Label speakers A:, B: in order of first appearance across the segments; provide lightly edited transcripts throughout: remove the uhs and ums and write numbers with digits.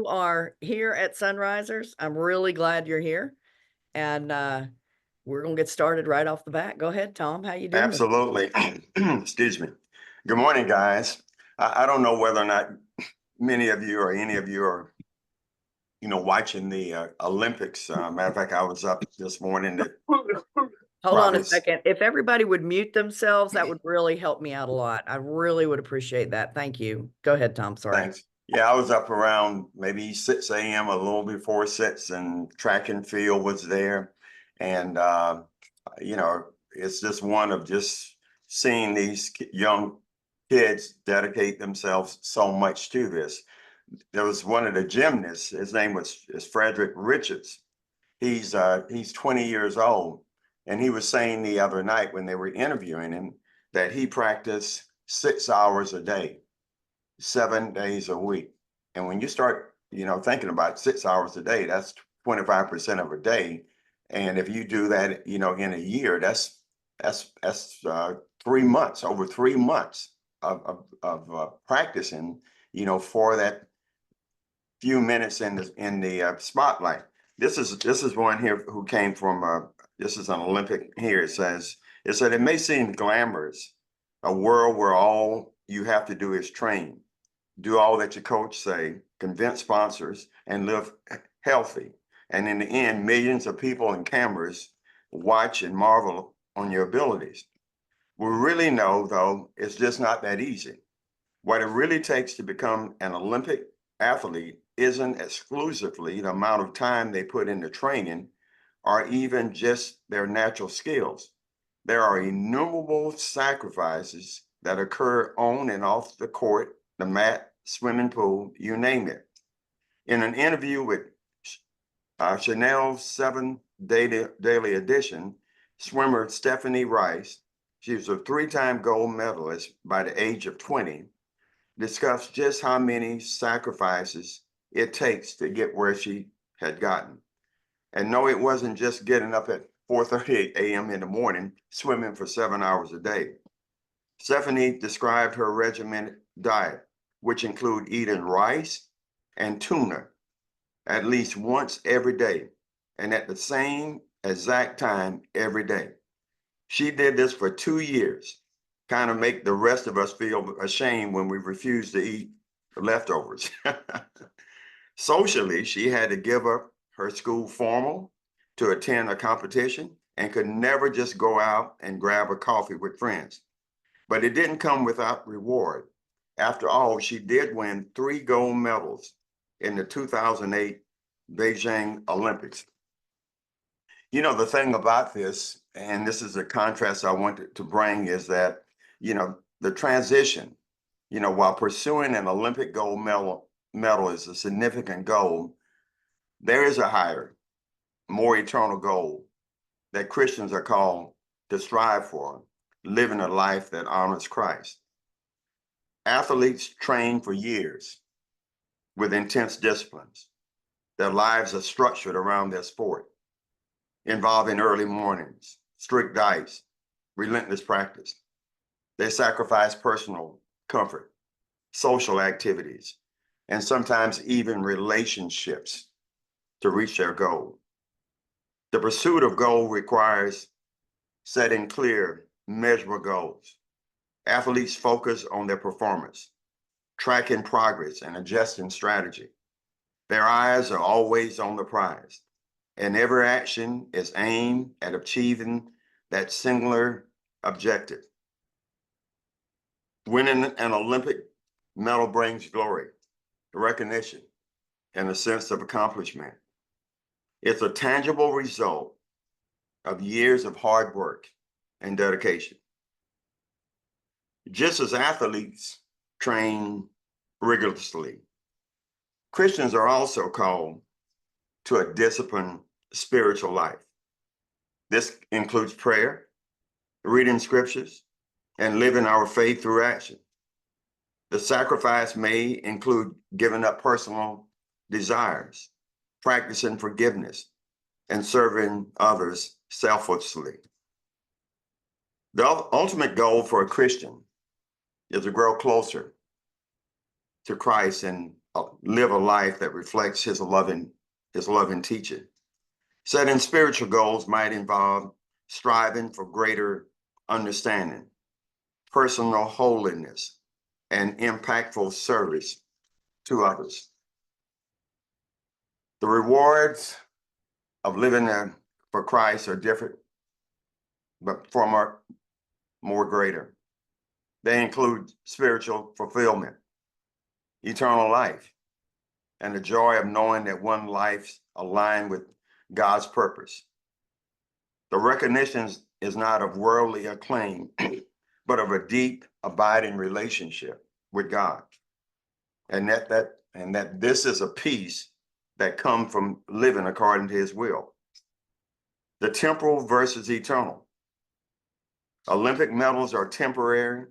A: You are here at Sonrisers. I'm really glad you're here, and, we're gonna get started right off the bat. Go ahead, Tom. How you doing?
B: Absolutely. Excuse me. Good morning, guys. I don't know whether or not many of you or any of you are, watching the Olympics. Matter of fact, I was up this morning that
A: Hold on a
B: probably,
A: second. If everybody would mute themselves, that would really help me out a lot. I really would appreciate that. Thank you. Go ahead, Tom. Sorry.
B: thanks. Yeah, I was up around maybe 6 a.m., a little before 6, and track and field was there. And, it's just one of just seeing these young kids dedicate themselves so much to this. There was one of the gymnasts. His name is Frederick Richards. He's 20 years old, and he was saying the other night when they were interviewing him that he practiced 6 hours a day, 7 days a week. And when you start, thinking about 6 hours a day, that's 25% of a day. And if you do that, in a year, that's 3 months, over 3 months of practicing, for that few minutes in the spotlight. This is one here who came from this is an Olympic here. It said it may seem glamorous, a world where all you have to do is train, do all that your coach say, convince sponsors, and live healthy. And in the end, millions of people and cameras watch and marvel on your abilities. We really know, though, it's just not that easy. What it really takes to become an Olympic athlete isn't exclusively the amount of time they put into training or even just their natural skills. There are innumerable sacrifices that occur on and off the court, the mat, swimming pool, you name it. In an interview with Chanel's Daily Edition, swimmer Stephanie Rice, she was a three-time gold medalist by the age of 20, discussed just how many sacrifices it takes to get where she had gotten. And no, it wasn't just getting up at 4:30 a.m. in the morning, swimming for 7 hours a day. Stephanie described her regimented diet, which include eating rice and tuna at least once every day, and at the same exact time every day. She did this for 2 years, kind of make the rest of us feel ashamed when we refuse to eat leftovers. Socially, she had to give up her school formal to attend a competition and could never just go out and grab a coffee with friends. But it didn't come without reward. After all, she did win 3 gold medals in the 2008 Beijing Olympics. The thing about this, and this is a contrast I wanted to bring, is that, the transition, while pursuing an Olympic gold medal is a significant goal, there is a higher, more eternal goal that Christians are called to strive for, living a life that honors Christ. Athletes train for years with intense disciplines. Their lives are structured around their sport, involving early mornings, strict diets, relentless practice. They sacrifice personal comfort, social activities, and sometimes even relationships to reach their goal. The pursuit of goal requires setting clear, measurable goals. Athletes focus on their performance, tracking progress, and adjusting strategy. Their eyes are always on the prize, and every action is aimed at achieving that singular objective. Winning an Olympic medal brings glory, recognition, and a sense of accomplishment. It's a tangible result of years of hard work and dedication. Just as athletes train rigorously, Christians are also called to a disciplined spiritual life. This includes prayer, reading scriptures, and living our faith through action. The sacrifice may include giving up personal desires, practicing forgiveness, and serving others selflessly. The ultimate goal for a Christian is to grow closer to Christ and live a life that reflects his loving teaching. Setting spiritual goals might involve striving for greater understanding, personal holiness, and impactful service to others. The rewards of living for Christ are different, but far more greater. They include spiritual fulfillment, eternal life, and the joy of knowing that one life's aligned with God's purpose. The recognition is not of worldly acclaim, but of a deep, abiding relationship with God. And that this is a peace that comes from living according to his will. The temporal versus eternal. Olympic medals are temporary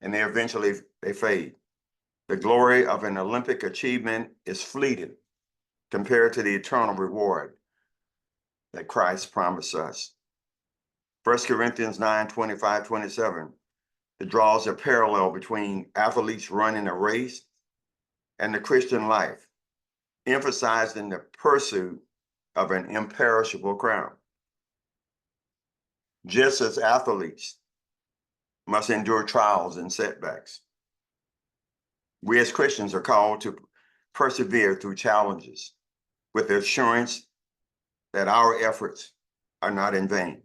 B: and they fade. The glory of an Olympic achievement is fleeting compared to the eternal reward that Christ promised us. 1 Corinthians 9:25-27, it draws a parallel between athletes running a race and the Christian life, emphasizing the pursuit of an imperishable crown. Just as athletes must endure trials and setbacks, we as Christians are called to persevere through challenges with the assurance that our efforts are not in vain.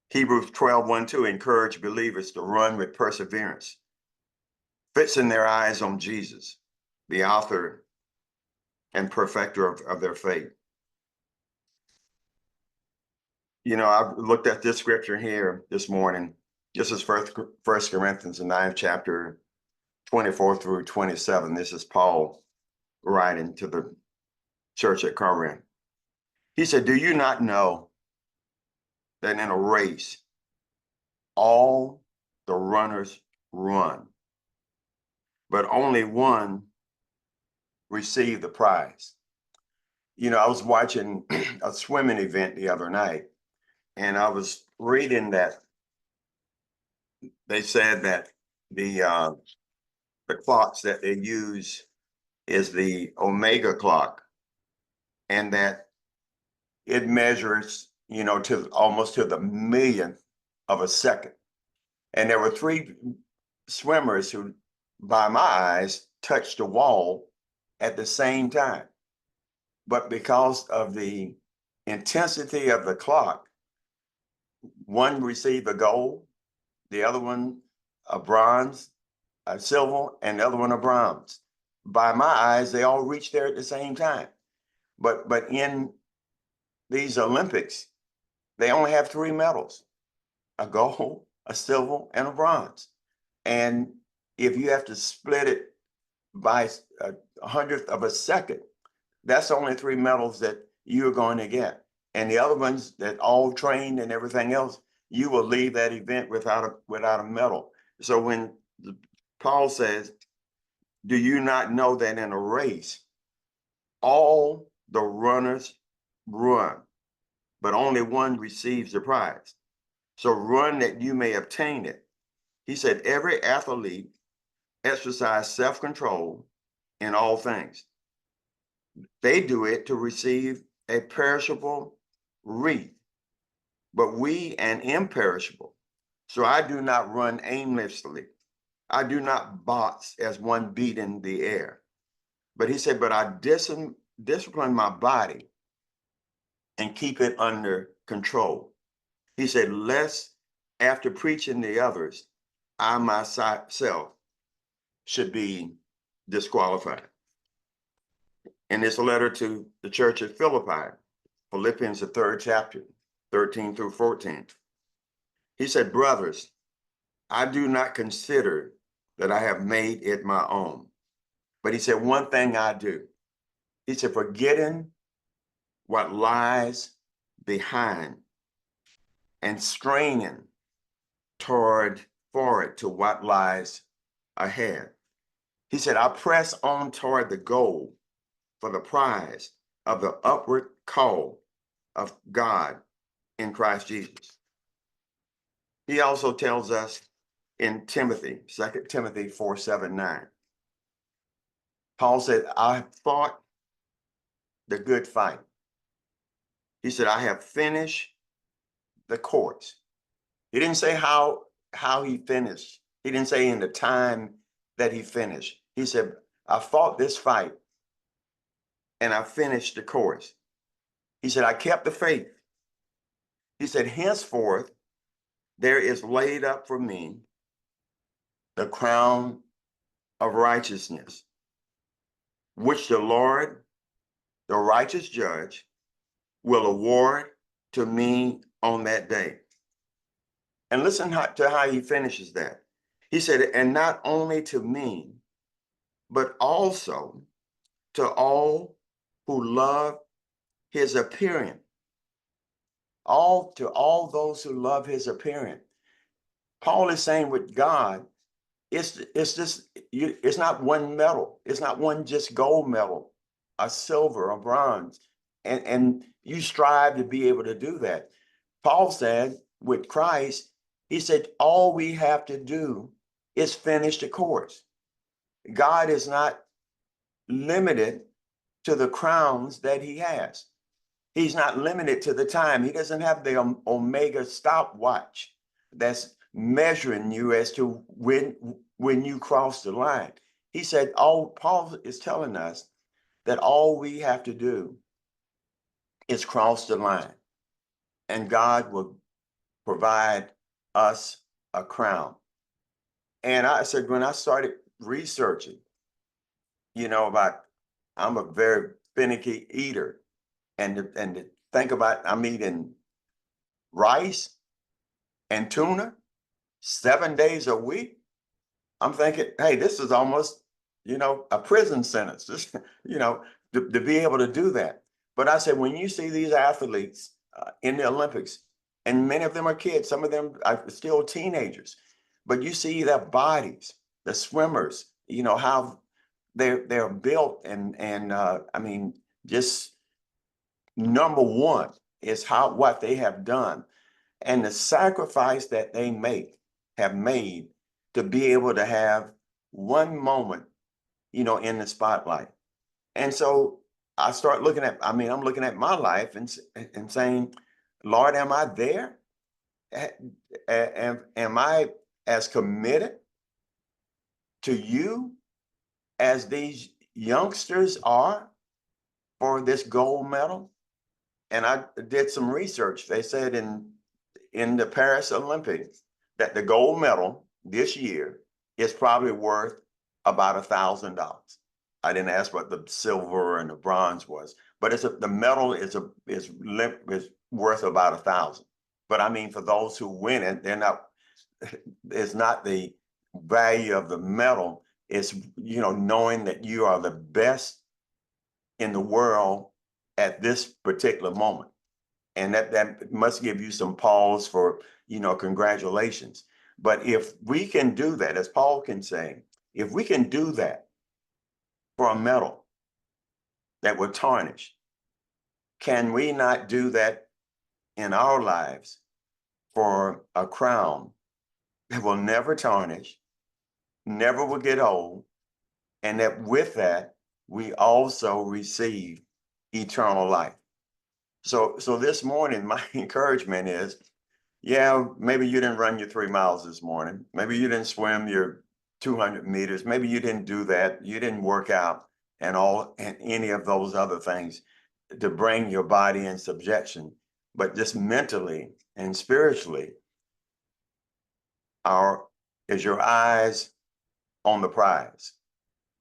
B: Hebrews 12:1-2 encourage believers to run with perseverance, fixing their eyes on Jesus, the author and perfecter of their faith. You know, I've looked at this scripture here this morning. This is 1 Corinthians, the 9th chapter, 24-27. This is Paul writing to the church at Corinth. He said, "Do you not know that in a race, all the runners run, but only one receive the prize?" You know, I was watching a swimming event the other night, and I was reading that they said that the clocks that they use is the Omega clock, and that it measures, you know, to almost to the millionth of a second. And there were 3 swimmers who, by my eyes, touched the wall at the same time. But because of the intensity of the clock, one received a gold, the other one a bronze, a silver, and the other one a bronze. By my eyes, they all reached there at the same time. But in these Olympics, they only have 3 medals: a gold, a silver, and a bronze. And if you have to split it by a 100th of a second, that's only 3 medals that you're going to get. And the other ones that all trained and everything else, you will leave that event without a medal. So when Paul says, "Do you not know that in a race, all the runners run, but only one receives the prize? So run that you may obtain it." He said, every athlete exercise self-control in all things. They do it to receive a perishable wreath, but we an imperishable. So I do not run aimlessly. I do not box as one beating the air. But he said, but I discipline my body and keep it under control. He said, lest after preaching the others, I myself should be disqualified. In this letter to the church at Philippi, Philippians, the 3rd chapter, 13-14, he said, brothers, I do not consider that I have made it my own. But he said, one thing I do. He said, forgetting what lies behind and straining forward to what lies ahead. He said, I press on toward the goal for the prize of the upward call of God in Christ Jesus. He also tells us in Timothy, 2 Timothy 4:7-9, Paul said, I have fought the good fight. He said, I have finished the course. He didn't say how he finished. He didn't say in the time that he finished. He said, I fought this fight and I finished the course. He said, I kept the faith. He said, henceforth, there is laid up for me the crown of righteousness, which the Lord, the righteous judge, will award to me on that day. And listen to how he finishes that. He said, and not only to me, but also to all who love his appearing. To all those who love his appearing. Paul is saying with God, it's not one medal. It's not one just gold medal, a silver, a bronze. And you strive to be able to do that. Paul said with Christ, he said, all we have to do is finish the course. God is not limited to the crowns that he has. He's not limited to the time. He doesn't have the Omega stopwatch that's measuring you as to when you cross the line. He said, Paul is telling us that all we have to do is cross the line, and God will provide us a crown. And I said, when I started researching, I'm a very finicky eater. And to think about, I'm eating rice and tuna 7 days a week. I'm thinking, hey, this is almost, a prison sentence, to be able to do that. But I said, when you see these athletes in the Olympics, and many of them are kids, some of them are still teenagers, but you see their bodies, the swimmers, how they're built, and I mean, just number one is what they have done and the sacrifice that they have made to be able to have one moment, in the spotlight. And so I start looking at, I'm looking at my life and saying, Lord, am I there? Am I as committed to you as these youngsters are for this gold medal? And I did some research. They said in the Paris Olympics that the gold medal this year is probably worth about $1,000. I didn't ask what the silver and the bronze was, but the medal is worth about 1,000. But I mean, for those who win it, it's not the value of the medal. It's knowing that you are the best in the world at this particular moment. And that must give you some pause for, congratulations. But if we can do that, as Paul can say, if we can do that for a medal that will tarnish, can we not do that in our lives for a crown that will never tarnish, never will get old, and that with that, we also receive eternal life? So this morning, my encouragement is, yeah, maybe you didn't run your 3 miles this morning. Maybe you didn't swim your 200 meters. Maybe you didn't do that. You didn't work out and any of those other things to bring your body in subjection. But just mentally and spiritually, is your eyes on the prize?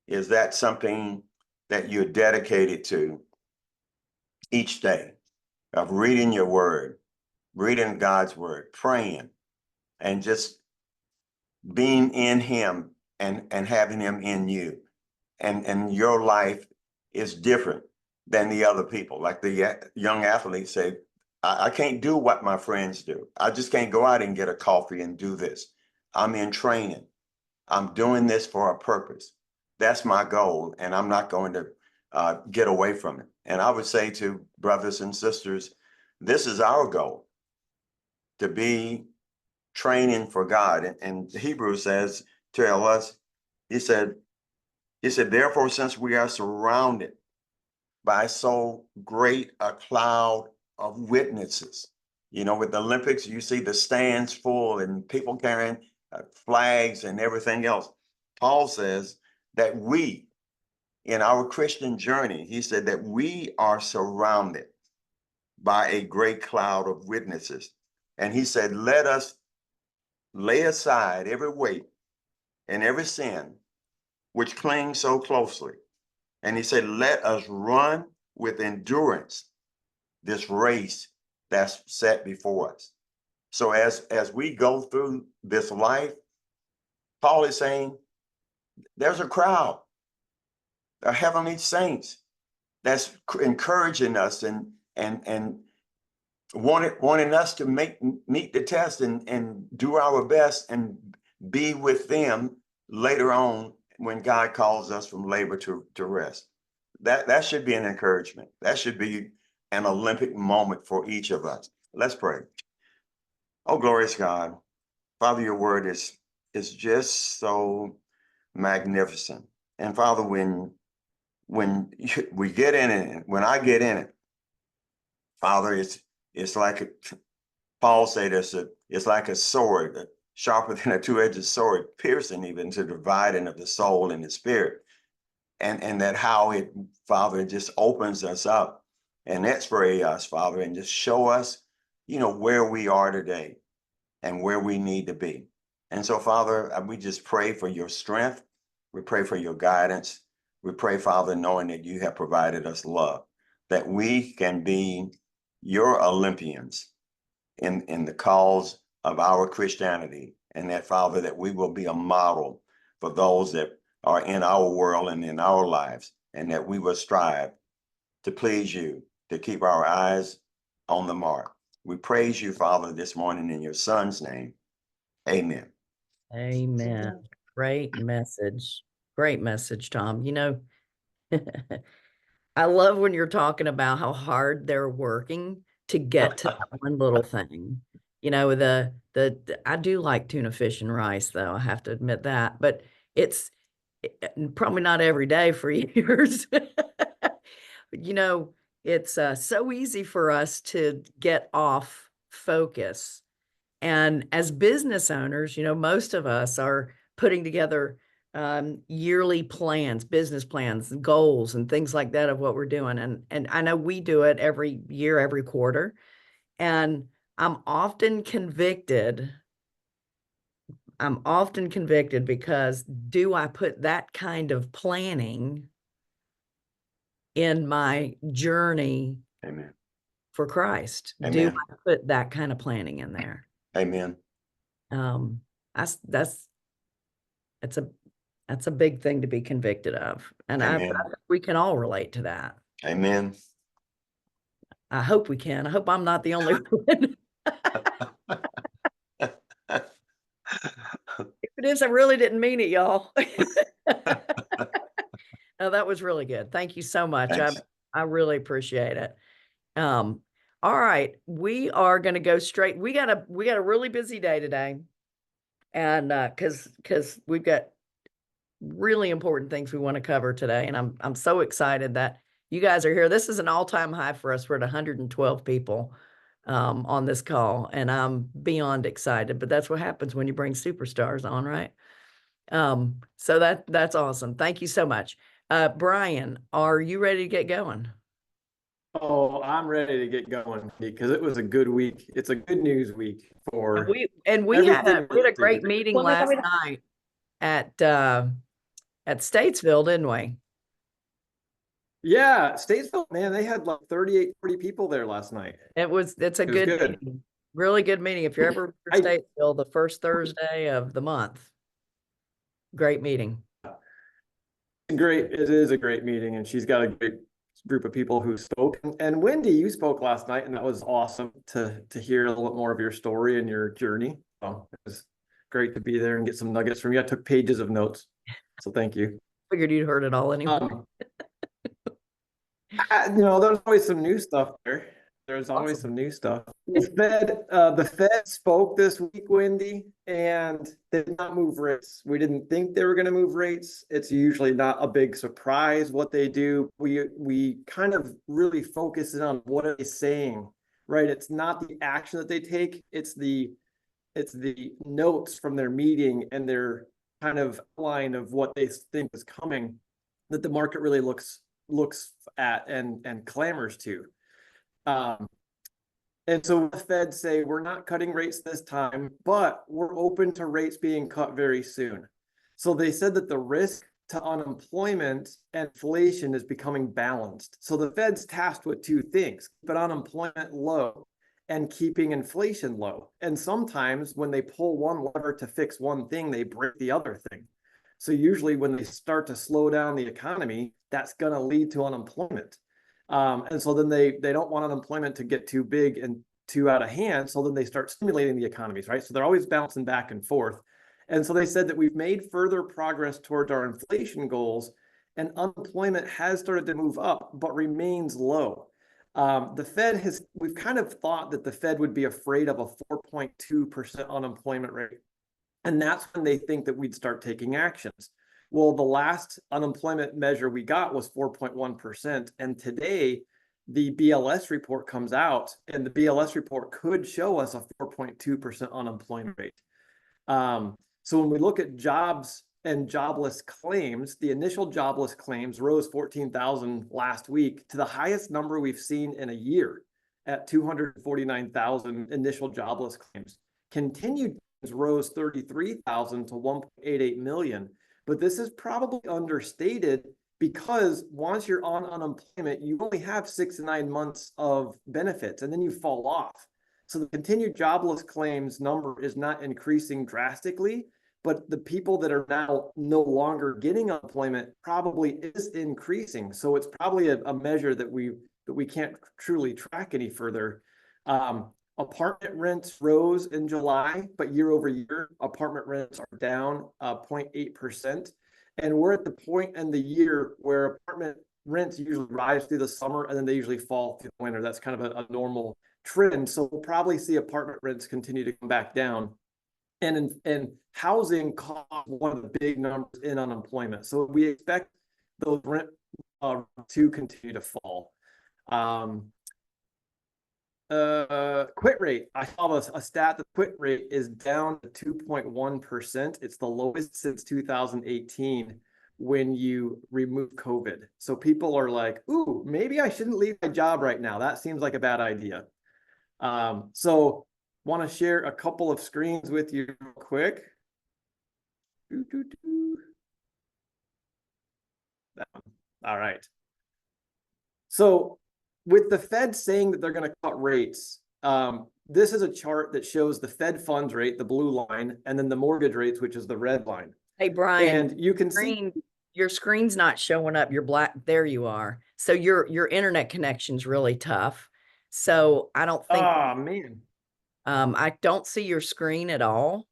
B: Is that something that you're dedicated to each day, of reading your word, reading God's word, praying, and just being in him and having him in you? And your life is different than the other people. Like the young athletes say, I can't do what my friends do. I just can't go out and get a coffee and do this. I'm in training. I'm doing this for a purpose. That's my goal, and I'm not going to get away from it. And I would say to brothers and sisters, this is our goal, to be training for God. And Hebrews tell us, he said, He said, therefore, since we are surrounded by so great a cloud of witnesses, with the Olympics, you see the stands full and people carrying flags and everything else. Paul says that we, in our Christian journey, he said that we are surrounded by a great cloud of witnesses. And he said, let us lay aside every weight and every sin which clings so closely. And he said, let us run with endurance this race that's set before us. So as we go through this life, Paul is saying there's a crowd, the heavenly saints that's encouraging us and wanting us to meet the test and do our best and be with them later on when God calls us from labor to rest. That should be an encouragement. That should be an Olympic moment for each of us. Let's pray. Oh, glorious God. Father, your word is just so magnificent. And Father, when we get in it, when I get in it, Father, it's like Paul said it's like a sword, sharper than a two-edged sword, piercing even to the dividing of the soul and the spirit. And that how it, Father, just opens us up and x-ray us, Father, and just show us, where we are today and where we need to be. And so, Father, we just pray for your strength. We pray for your guidance. We pray, Father, knowing that you have provided us love, that we can be your Olympians in the cause of our Christianity. And that, Father, that we will be a model for those that are in our world and in our lives, and that we will strive to please you, to keep our eyes on the mark. We praise you, Father, this morning in your Son's name. Amen.
A: Amen. Great message. Great message, Tom. I love when you're talking about how hard they're working to get to that one little thing. I do like tuna fish and rice, though. I have to admit that, but it's probably not every day for years. It's so easy for us to get off focus. And as business owners, most of us are putting together yearly plans, business plans, goals, and things like that of what we're doing. And I know we do it every year, every quarter. And I'm often convicted. Because do I put that kind of planning in my journey
B: Amen.
A: for Christ?
B: Amen.
A: Do I put that kind of planning in there?
B: Amen.
A: That's a big thing to be convicted of. And I think we can all relate to that.
B: Amen.
A: I hope we can. I hope I'm not the only one. If it is, I really didn't mean it, y'all. No, that was really good. Thank you so much. I really appreciate it. All right. We are going to go straight. We got a really busy day today. And because we've got really important things we want to cover today. And I'm so excited that you guys are here. This is an all-time high for us. We're at 112 people on this call, and I'm beyond excited, but that's what happens when you bring superstars on, right? So that's awesome. Thank you so much. Bryan, are you ready to get going?
C: Oh, I'm ready to get going because it was a good week. It's a good news week for
A: We had a great meeting last night at Statesville, didn't we?
C: Yeah, Statesville, man, they had like 38, 40 people there last night.
A: It's a good meeting. Really good meeting. If you're ever in Statesville, the first Thursday of the month. Great meeting.
C: Great. It is a great meeting, and she's got a great group of people who spoke. And Wendy, you spoke last night, and that was awesome to hear a little bit more of your story and your journey. So it was great to be there and get some nuggets from you. I took pages of notes, so thank you.
A: Figured you'd heard it all anyway.
C: There's always some new stuff there. There's always
A: Awesome.
C: some new stuff. The Fed spoke this week, Wendy, and they did not move rates. We didn't think they were going to move rates. It's usually not a big surprise what they do. We kind of really focus in on what are they saying, right? It's not the action that they take, it's the notes from their meeting and their kind of line of what they think is coming that the market really looks at and clamors to. And so the Fed say we're not cutting rates this time, but we're open to rates being cut very soon. So they said that the risk to unemployment and inflation is becoming balanced. So the Fed's tasked with two things, but unemployment low and keeping inflation low. And sometimes when they pull one lever to fix one thing, they break the other thing. So usually when they start to slow down the economy, that's going to lead to unemployment. And so then they don't want unemployment to get too big and too out of hand. So then they start stimulating the economies, right? So they're always bouncing back and forth. And so they said that we've made further progress towards our inflation goals, and unemployment has started to move up, but remains low. We've kind of thought that the Fed would be afraid of a 4.2% unemployment rate. And that's when they think that we'd start taking actions. Well, the last unemployment measure we got was 4.1%. And today, the BLS report comes out, and the BLS report could show us a 4.2% unemployment rate. So when we look at jobs and jobless claims, the initial jobless claims rose 14,000 last week to the highest number we've seen in a year at 249,000 initial jobless claims. Continued rose 33,000 to 1.88 million. But this is probably understated because once you're on unemployment, you only have 6 to 9 months of benefits and then you fall off. So the continued jobless claims number is not increasing drastically, but the people that are now no longer getting unemployment probably is increasing. So it's probably a measure that we can't truly track any further. Apartment rents rose in July, but year over year, apartment rents are down 0.8%. And we're at the point in the year where apartment rents usually rise through the summer and then they usually fall through the winter. That's kind of a normal trend. So we'll probably see apartment rents continue to come back down. And housing caused one of the big numbers in unemployment. So we expect those rent to continue to fall. Quit rate. I saw a stat. The quit rate is down to 2.1%. It's the lowest since 2018 when you remove COVID. So people are like, ooh, maybe I shouldn't leave my job right now. That seems like a bad idea. So want to share a couple of screens with you real quick. All right. So with the Fed saying that they're going to cut rates, this is a chart that shows the Fed funds rate, the blue line, and then the mortgage rates, which is the red line.
A: Hey, Bryan,
C: and you can see
A: your screen's not showing up. You're black. There you are. So your internet connection's really tough. So I don't think.
C: Oh man.
A: I don't see your screen at all.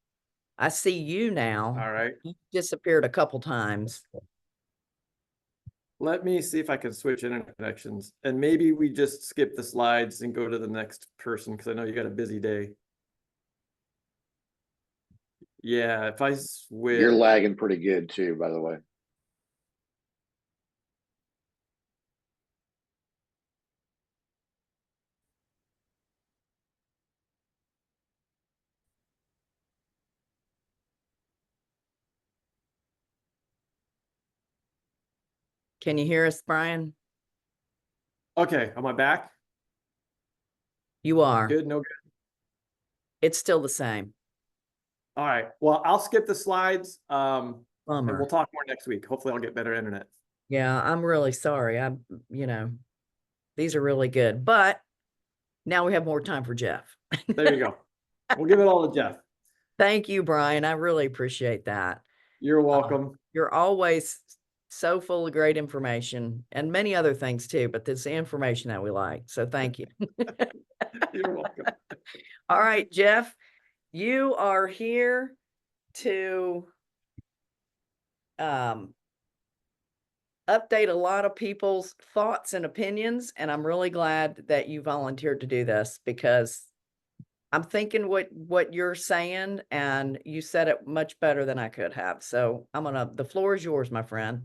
A: I see you now.
C: All right.
A: You disappeared a couple times.
C: Let me see if I can switch internet connections, and maybe we just skip the slides and go to the next person because I know you got a busy day. Yeah, if I switch.
D: You're lagging pretty good too, by the way.
A: Can you hear us, Bryan?
C: Okay, am I back?
A: You are.
C: Good, no good.
A: It's still the same.
C: All right. Well, I'll skip the slides. And
A: Bummer.
C: we'll talk more next week. Hopefully I'll get better internet.
A: Yeah, I'm really sorry. These are really good, but now we have more time for Jeff.
C: There you go. We'll give it all to Jeff.
A: Thank you, Bryan. I really appreciate that.
C: You're welcome.
A: You're always so full of great information and many other things too, but it's the information that we like. So thank you.
C: You're welcome.
A: All right, Jeff, you are here to update a lot of people's thoughts and opinions, and I'm really glad that you volunteered to do this because I'm thinking what you're saying, and you said it much better than I could have. So the floor is yours, my friend.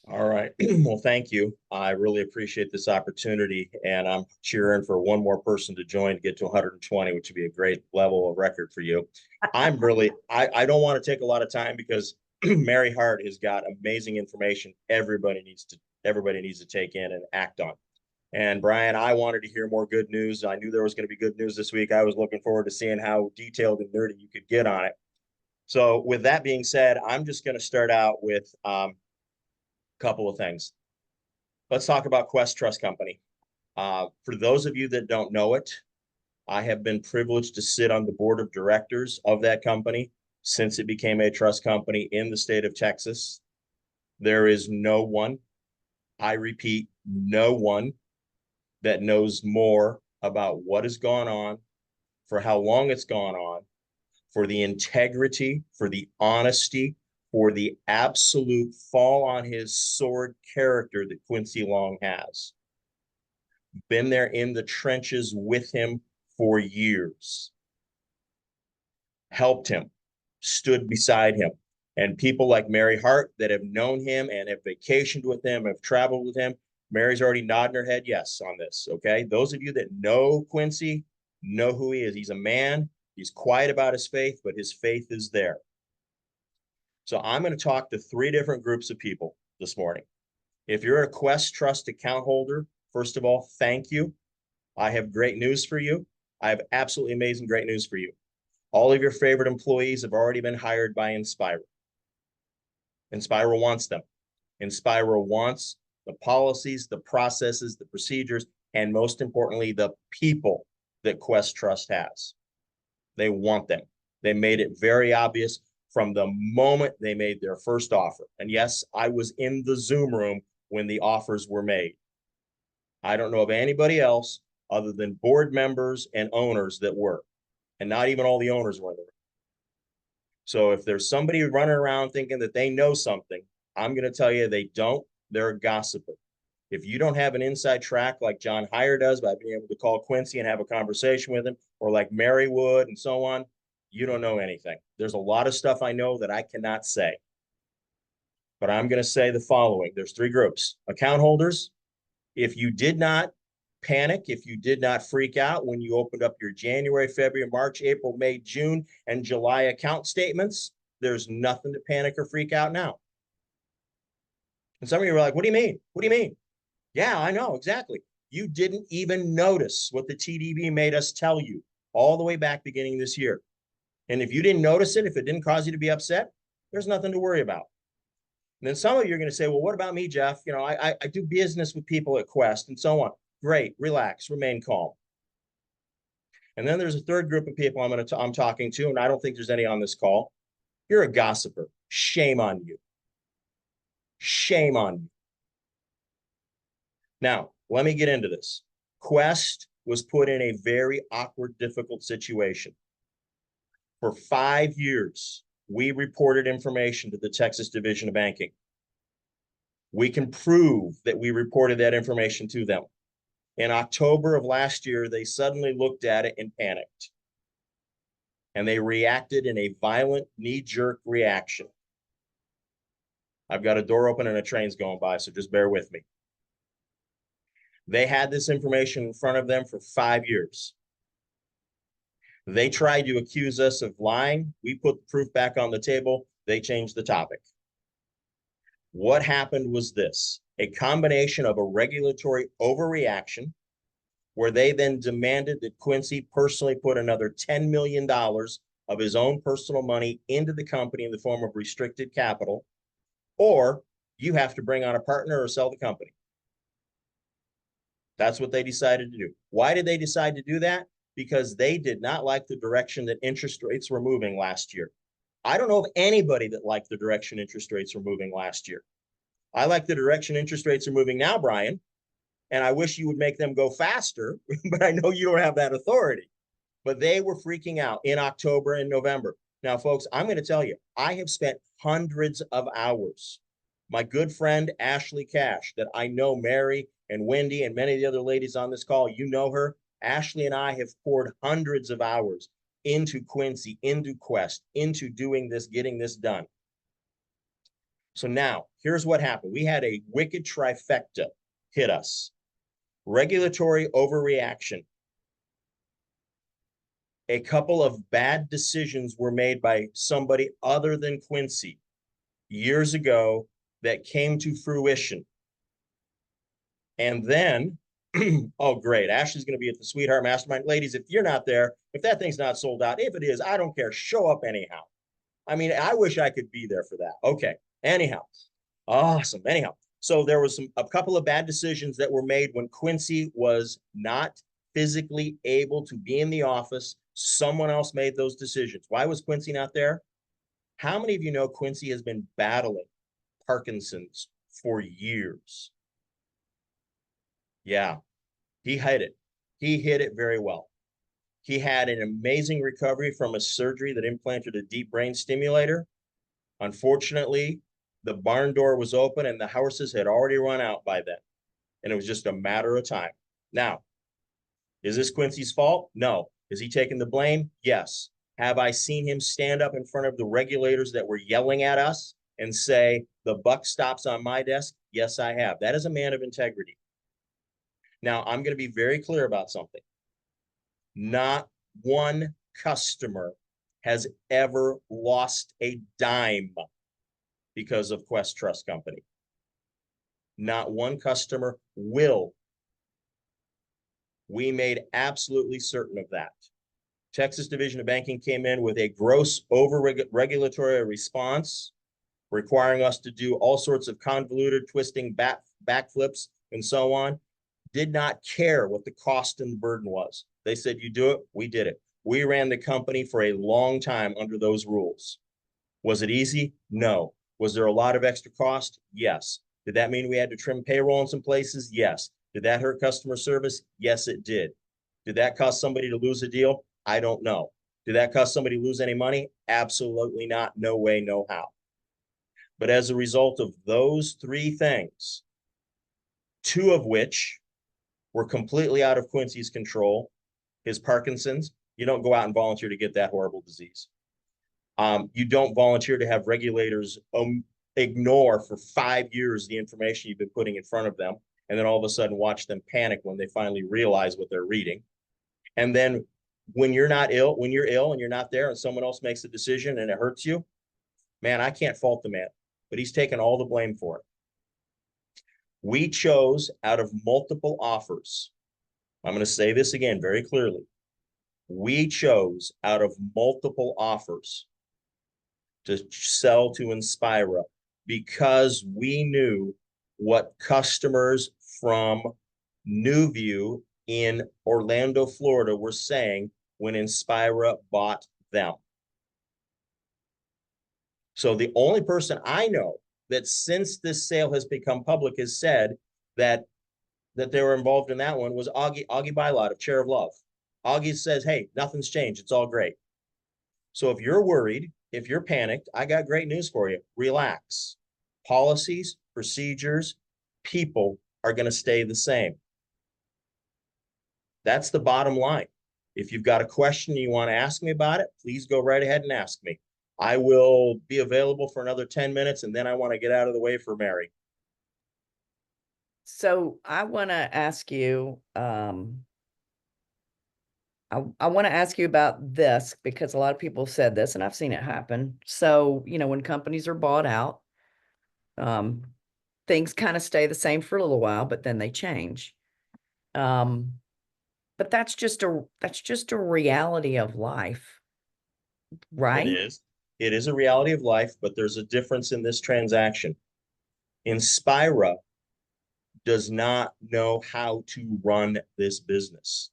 E: All right. Well, thank you. I really appreciate this opportunity, and I'm cheering for one more person to join to get to 120, which would be a great level of record for you. I don't want to take a lot of time because Mary Hart has got amazing information everybody needs to take in and act on. And Bryan, I wanted to hear more good news. I knew there was going to be good news this week. I was looking forward to seeing how detailed and nerdy you could get on it. So with that being said, I'm just going to start out with couple of things. Let's talk about Quest Trust Company. For those of you that don't know it, I have been privileged to sit on the board of directors of that company since it became a trust company in the state of Texas. There is no one, I repeat, no one that knows more about what has gone on, for how long it's gone on, for the integrity, for the honesty, for the absolute fall on his sword character that Quincy Long has. Been there in the trenches with him for years. Helped him, stood beside him. And people like Mary Hart that have known him and have vacationed with him, have traveled with him. Mary's already nodding her head yes on this, okay? Those of you that know Quincy know who he is. He's a man. He's quiet about his faith, but his faith is there. So I'm going to talk to three different groups of people this morning. If you're a Quest Trust account holder, first of all, thank you. I have great news for you. I have absolutely amazing great news for you. All of your favorite employees have already been hired by Inspira. Inspira wants them. Inspira wants the policies, the processes, the procedures, and most importantly, the people that Quest Trust has. They want them. They made it very obvious from the moment they made their first offer. And yes, I was in the Zoom room when the offers were made. I don't know of anybody else other than board members and owners that were, and not even all the owners were there. So if there's somebody running around thinking that they know something, I'm going to tell you they don't. They're a gossiper. If you don't have an inside track like John Heyer does by being able to call Quincy and have a conversation with him, or like Mary would and so on, you don't know anything. There's a lot of stuff I know that I cannot say. But I'm going to say the following. There's three groups. Account holders, if you did not panic, if you did not freak out when you opened up your January, February, March, April, May, June, and July account statements, there's nothing to panic or freak out now. And some of you were like, what do you mean? What do you mean? Yeah, I know, exactly. You didn't even notice what the TDB made us tell you all the way back beginning this year. And if you didn't notice it, if it didn't cause you to be upset, there's nothing to worry about. And then some of you are going to say, well, what about me, Jeff? You know, I do business with people at Quest and so on. Great, relax, remain calm. And then there's a third group of people I'm talking to, and I don't think there's any on this call. You're a gossiper. Shame on you. Shame on you. Now, let me get into this. Quest was put in a very awkward, difficult situation. For 5 years, we reported information to the Texas Division of Banking. We can prove that we reported that information to them. In October of last year, they suddenly looked at it and panicked. And they reacted in a violent knee-jerk reaction. I've got a door open and a train's going by, so just bear with me. They had this information in front of them for 5 years. They tried to accuse us of lying. We put the proof back on the table. They changed the topic. What happened was this: a combination of a regulatory overreaction, where they then demanded that Quincy personally put another $10 million of his own personal money into the company in the form of restricted capital, or you have to bring on a partner or sell the company. That's what they decided to do. Why did they decide to do that? Because they did not like the direction that interest rates were moving last year. I don't know of anybody that liked the direction interest rates were moving last year. I like the direction interest rates are moving now, Bryan, and I wish you would make them go faster, but I know you don't have that authority. But they were freaking out in October and November. Now, folks, I'm going to tell you, I have spent hundreds of hours My good friend, Ashley Cash, that I know Mary and Wendy and many of the other ladies on this call, you know her. Ashley and I have poured hundreds of hours into Quincy, into Quest, into doing this, getting this done. So now, here's what happened. We had a wicked trifecta hit us. Regulatory overreaction. A couple of bad decisions were made by somebody other than Quincy years ago that came to fruition. And then, oh, great. Ashley's going to be at the Sweetheart Mastermind. Ladies, if you're not there, if that thing's not sold out, if it is, I don't care. Show up anyhow. I mean, I wish I could be there for that. Okay. Anyhow, awesome. Anyhow, so there was a couple of bad decisions that were made when Quincy was not physically able to be in the office. Someone else made those decisions. Why was Quincy not there? How many of you know Quincy has been battling Parkinson's for years? Yeah, he hit it. He hit it very well. He had an amazing recovery from a surgery that implanted a deep brain stimulator. Unfortunately, the barn door was open and the horses had already run out by then. And it was just a matter of time. Now, is this Quincy's fault? No. Is he taking the blame? Yes. Have I seen him stand up in front of the regulators that were yelling at us and say, the buck stops on my desk? Yes, I have. That is a man of integrity. Now, I'm going to be very clear about something. Not one customer has ever lost a dime because of Quest Trust Company. Not one customer will. We made absolutely certain of that. Texas Division of Banking came in with a gross over-regulatory response, requiring us to do all sorts of convoluted, twisting backflips and so on. Did not care what the cost and the burden was. They said, you do it, we did it. We ran the company for a long time under those rules. Was it easy? No. Was there a lot of extra cost? Yes. Did that mean we had to trim payroll in some places? Yes. Did that hurt customer service? Yes, it did. Did that cause somebody to lose a deal? I don't know. Did that cause somebody to lose any money? Absolutely not. No way, no how. But as a result of those three things, two of which were completely out of Quincy's control, his Parkinson's, you don't go out and volunteer to get that horrible disease. You don't volunteer to have regulators ignore for 5 years the information you've been putting in front of them, and then all of a sudden watch them panic when they finally realize what they're reading. And then when you're not ill, when you're ill and you're not there and someone else makes a decision and it hurts you, man, I can't fault the man, but he's taken all the blame for it. We chose out of multiple offers. I'm going to say this again very clearly. We chose out of multiple offers to sell to Inspira because we knew what customers from Newview in Orlando, Florida were saying when Inspira bought them. So the only person I know that since this sale has become public has said that they were involved in that one was Augie Bylot of Chair of Love. Augie says, hey, nothing's changed. It's all great. So if you're worried, if you're panicked, I got great news for you. Relax. Policies, procedures, people are going to stay the same. That's the bottom line. If you've got a question you want to ask me about it, please go right ahead and ask me. I will be available for another 10 minutes, and then I want to get out of the way for Mary.
A: So I want to ask you, I want to ask you about this because a lot of people said this and I've seen it happen. So, when companies are bought out, things kind of stay the same for a little while, but then they change. But that's just a reality of life, right?
E: It is. It is a reality of life, but there's a difference in this transaction. Inspira does not know how to run this business.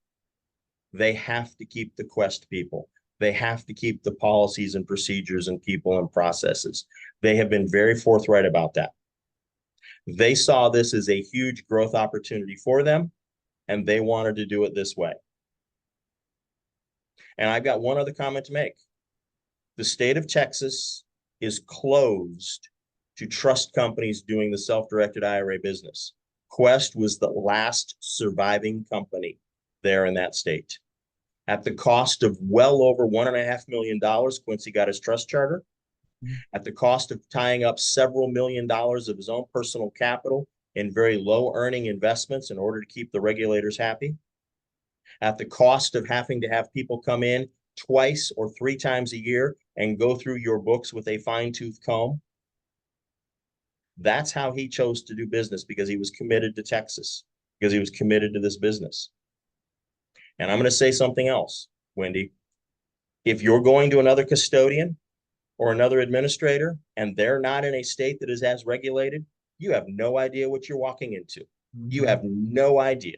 E: They have to keep the Quest people. They have to keep the policies and procedures and people and processes. They have been very forthright about that. They saw this as a huge growth opportunity for them, and they wanted to do it this way. And I've got one other comment to make. The state of Texas is closed to trust companies doing the self-directed IRA business. Quest was the last surviving company there in that state. At the cost of well over $1.5 million, Quincy got his trust charter. At the cost of tying up several $1,000,000 of his own personal capital in very low earning investments in order to keep the regulators happy. At the cost of having to have people come in twice or 3 times a year and go through your books with a fine-tooth comb. That's how he chose to do business, because he was committed to Texas, because he was committed to this business. And I'm going to say something else, Wendy. If you're going to another custodian or another administrator and they're not in a state that is as regulated, you have no idea what you're walking into. You have no idea.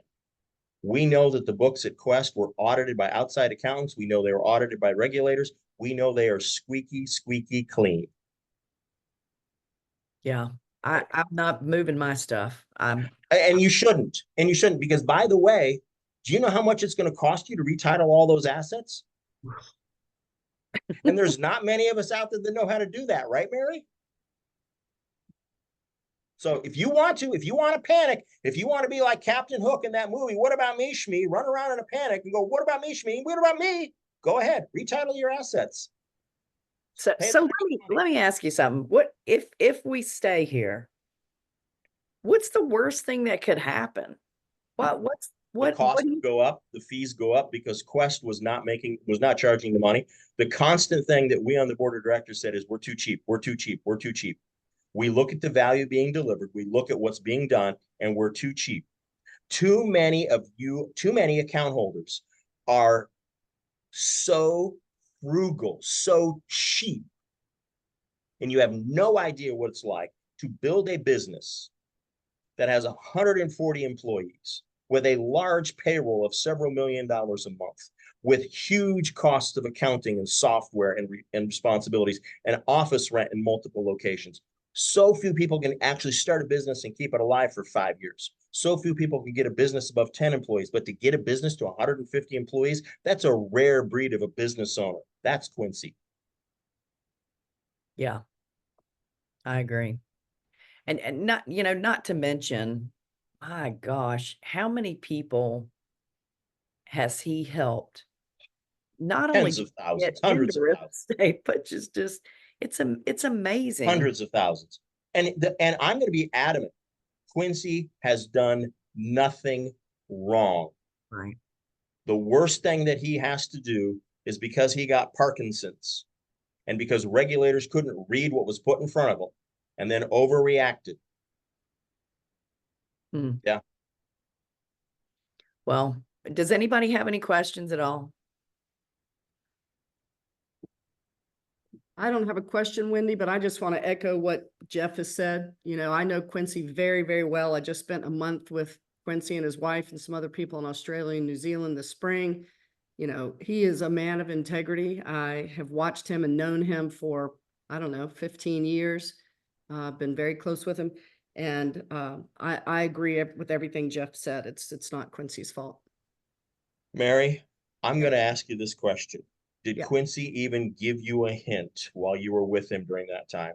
E: We know that the books at Quest were audited by outside accountants. We know they were audited by regulators. We know they are squeaky, squeaky clean.
A: Yeah. I'm not moving my stuff.
E: And you shouldn't. And you shouldn't, because, by the way, do you know how much it's going to cost you to retitle all those assets? And there's not many of us out there that know how to do that, right, Mary? So if you want to panic, if you want to be like Captain Hook in that movie, What About Me, Shmee, run around in a panic and go, what about me, Shmee? What about me? Go ahead, retitle your assets.
A: So let me ask you something. What if we stay here? What's the worst thing that could happen?
E: The costs go up, the fees go up, because Quest was not charging the money. The constant thing that we on the board of directors said is, we're too cheap, we're too cheap, we're too cheap. We look at the value being delivered, we look at what's being done, and we're too cheap. Too many account holders are so frugal, so cheap, and you have no idea what it's like to build a business that has 140 employees with a large payroll of several $1,000,000 a month, with huge costs of accounting and software and responsibilities and office rent in multiple locations. So few people can actually start a business and keep it alive for 5 years. So few people can get a business above 10 employees, but to get a business to 150 employees, that's a rare breed of a business owner. That's Quincy.
A: Yeah, I agree. And not to mention, my gosh, how many people has he helped? Not only
E: Tens of thousands,
A: get
E: hundreds
A: into
E: of
A: real
E: thousands.
A: estate, but just it's amazing.
E: Hundreds of thousands. And I'm going to be adamant. Quincy has done nothing wrong.
A: Right.
E: The worst thing that he has to do is, because he got Parkinson's and because regulators couldn't read what was put in front of him and then overreacted. Yeah.
A: Well, does anybody have any questions at all?
F: I don't have a question, Wendy, but I just want to echo what Jeff has said. I know Quincy very, very well. I just spent a month with Quincy and his wife and some other people in Australia and New Zealand this spring. He is a man of integrity. I have watched him and known him for, 15 years. Been very close with him. And I agree with everything Jeff said. It's not Quincy's fault.
E: Mary, I'm going to ask you this question. Did
F: Yeah.
E: Quincy even give you a hint while you were with him during that time?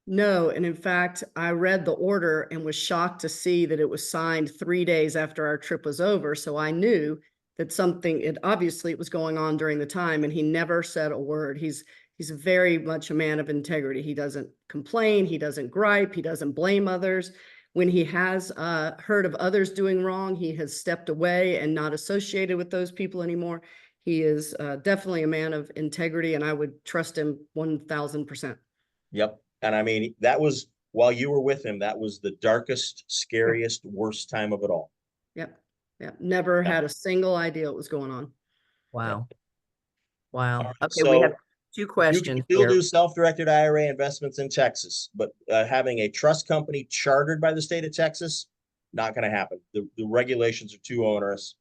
F: No, and in fact, I read the order and was shocked to see that it was signed 3 days after our trip was over. So I knew that obviously it was going on during the time, and he never said a word. He's very much a man of integrity. He doesn't complain. He doesn't gripe. He doesn't blame others. When he has heard of others doing wrong, he has stepped away and not associated with those people anymore. He is definitely a man of integrity, and I would trust him 1,000%.
E: Yep. And I mean, that was, while you were with him, that was the darkest, scariest, worst time of it all.
F: Yep. Never had a single idea what was going on.
A: Wow. Wow. Okay,
E: So
A: we have 2
E: you
A: questions
E: can still
A: here.
E: do self-directed IRA investments in Texas, but having a trust company chartered by the state of Texas, not going to happen. The regulations are too onerous.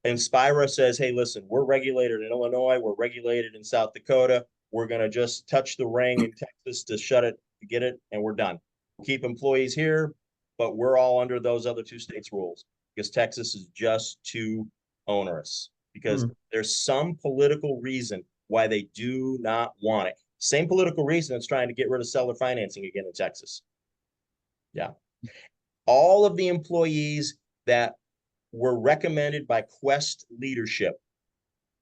E: And Spira says, hey, listen, we're regulated in Illinois, we're regulated in South Dakota. We're going to just touch the ring in Texas to shut it, to get it, and we're done. We'll keep employees here, but we're all under those other 2 states' rules, because Texas is just too onerous, because there's some political reason why they do not want it. Same political reason that's trying to get rid of seller financing again in Texas. Yeah. All of the employees that were recommended by Quest leadership,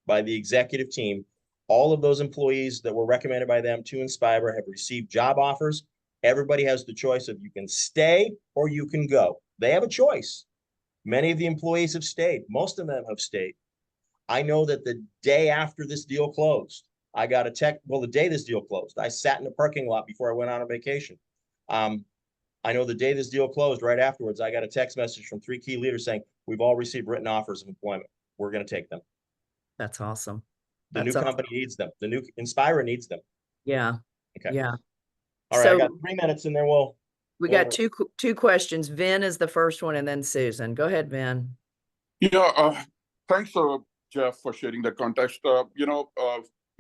E: by the executive team, all of those employees that were recommended by them to Inspira have received job offers. Everybody has the choice of you can stay or you can go. They have a choice. Many of the employees have stayed. Most of them have stayed. I know that the day after this deal closed, I got a text. Well, the day this deal closed, I sat in the parking lot before I went on a vacation. I know the day this deal closed, right afterwards, I got a text message from 3 key leaders saying, we've all received written offers of employment. We're going to take them.
A: That's awesome.
E: The new company needs them. The new Inspira needs them.
A: Yeah.
E: Okay.
A: Yeah.
E: All right. I got 3 minutes and then
A: we got two questions. Vin is the first one and then Susan. Go ahead, Vin.
G: Yeah, thanks, Jeff, for sharing that context.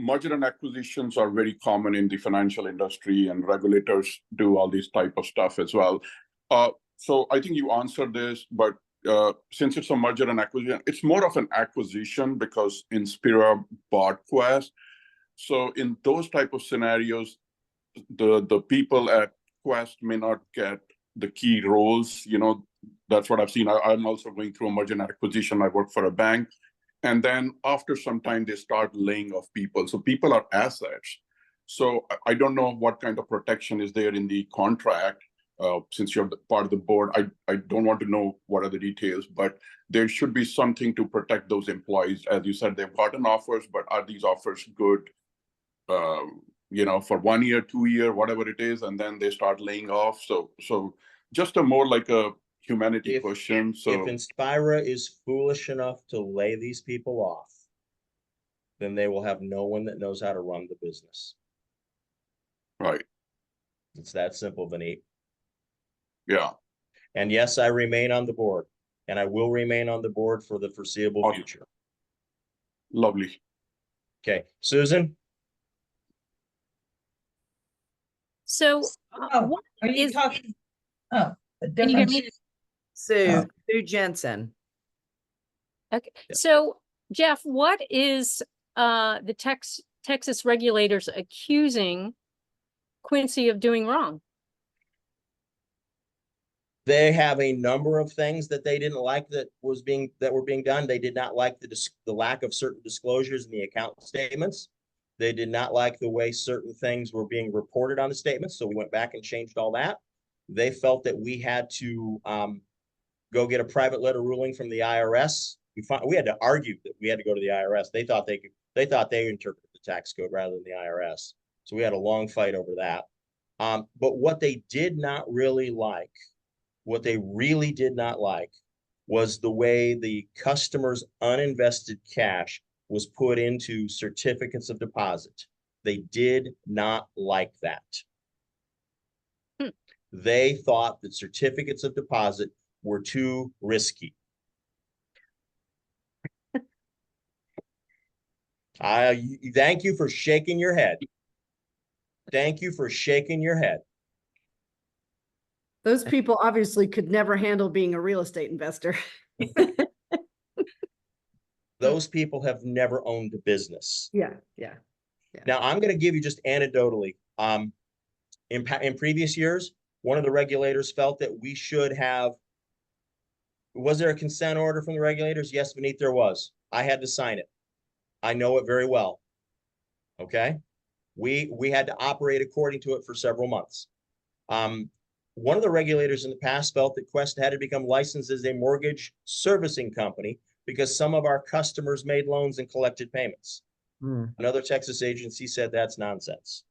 G: Merger and acquisitions are very common in the financial industry, and regulators do all this type of stuff as well. So I think you answered this, but since it's a merger and acquisition, it's more of an acquisition because Inspira bought Quest. So in those type of scenarios, the people at Quest may not get the key roles. That's what I've seen. I'm also going through a merger and acquisition. I work for a bank. And then after some time, they start laying off people. So people are assets. So I don't know what kind of protection is there in the contract. Since you're part of the board, I don't want to know what are the details, but there should be something to protect those employees. As you said, they've gotten offers, but are these offers good, for 1 year, 2 year, whatever it is, and then they start laying off. So just a more like a humanity question. So
E: if Inspira is foolish enough to lay these people off, then they will have no one that knows how to run the business.
G: Right.
E: It's that simple, Vineet.
G: Yeah.
E: And yes, I remain on the board, and I will remain on the board for the foreseeable future.
G: Lovely.
E: Okay, Susan?
H: So what
I: are you
H: is,
I: talking? Oh, the
H: can you hear
I: difference.
H: me?
A: Sue Jensen.
H: Okay. So Jeff, what is the Texas regulators accusing Quincy of doing wrong?
E: They have a number of things that they didn't like that were being done. They did not like the lack of certain disclosures in the account statements. They did not like the way certain things were being reported on the statements. So we went back and changed all that. They felt that we had to go get a private letter ruling from the IRS. We had to argue that we had to go to the IRS. They thought they interpreted the tax code rather than the IRS. So we had a long fight over that. But what they did not really like, what they really did not like, was the way the customer's uninvested cash was put into certificates of deposit. They did not like that. They thought that certificates of deposit were too risky. Thank you for shaking your head. Thank you for shaking your head.
F: Those people obviously could never handle being a real estate investor.
E: Those people have never owned a business.
F: Yeah.
E: Now I'm going to give you just anecdotally. In previous years, one of the regulators felt that we should have. Was there a consent order from the regulators? Yes, Vineet, there was. I had to sign it. I know it very well. Okay, we had to operate according to it for several months. One of the regulators in the past felt that Quest had to become licensed as a mortgage servicing company because some of our customers made loans and collected payments. Another Texas agency said that's nonsense.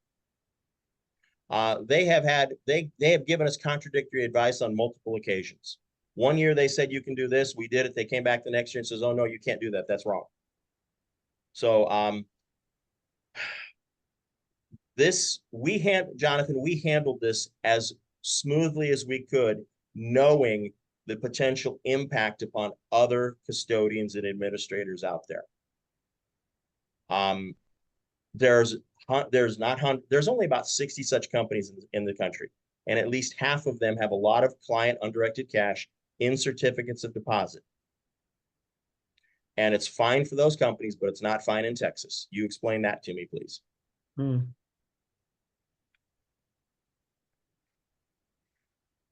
E: They have given us contradictory advice on multiple occasions. One year they said you can do this, we did it. They came back the next year and says, oh no, you can't do that. That's wrong. So Jonathan, we handled this as smoothly as we could, knowing the potential impact upon other custodians and administrators out there. There's only about 60 such companies in the country, and at least half of them have a lot of client undirected cash in certificates of deposit. And it's fine for those companies, but it's not fine in Texas. You explain that to me, please.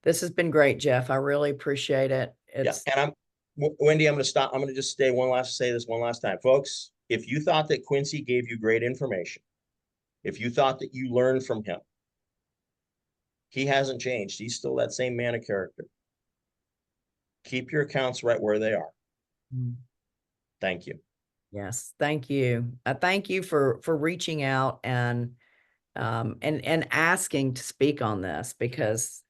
A: This has been great, Jeff. I really appreciate it.
E: Yeah,
A: It's
E: and Wendy, I'm going to stop. I'm going to just say this one last time, folks. If you thought that Quincy gave you great information, if you thought that you learned from him, he hasn't changed. He's still that same man of character. Keep your accounts right where they are. Thank you.
A: yes, thank you. Thank you for reaching out and asking to speak on this, because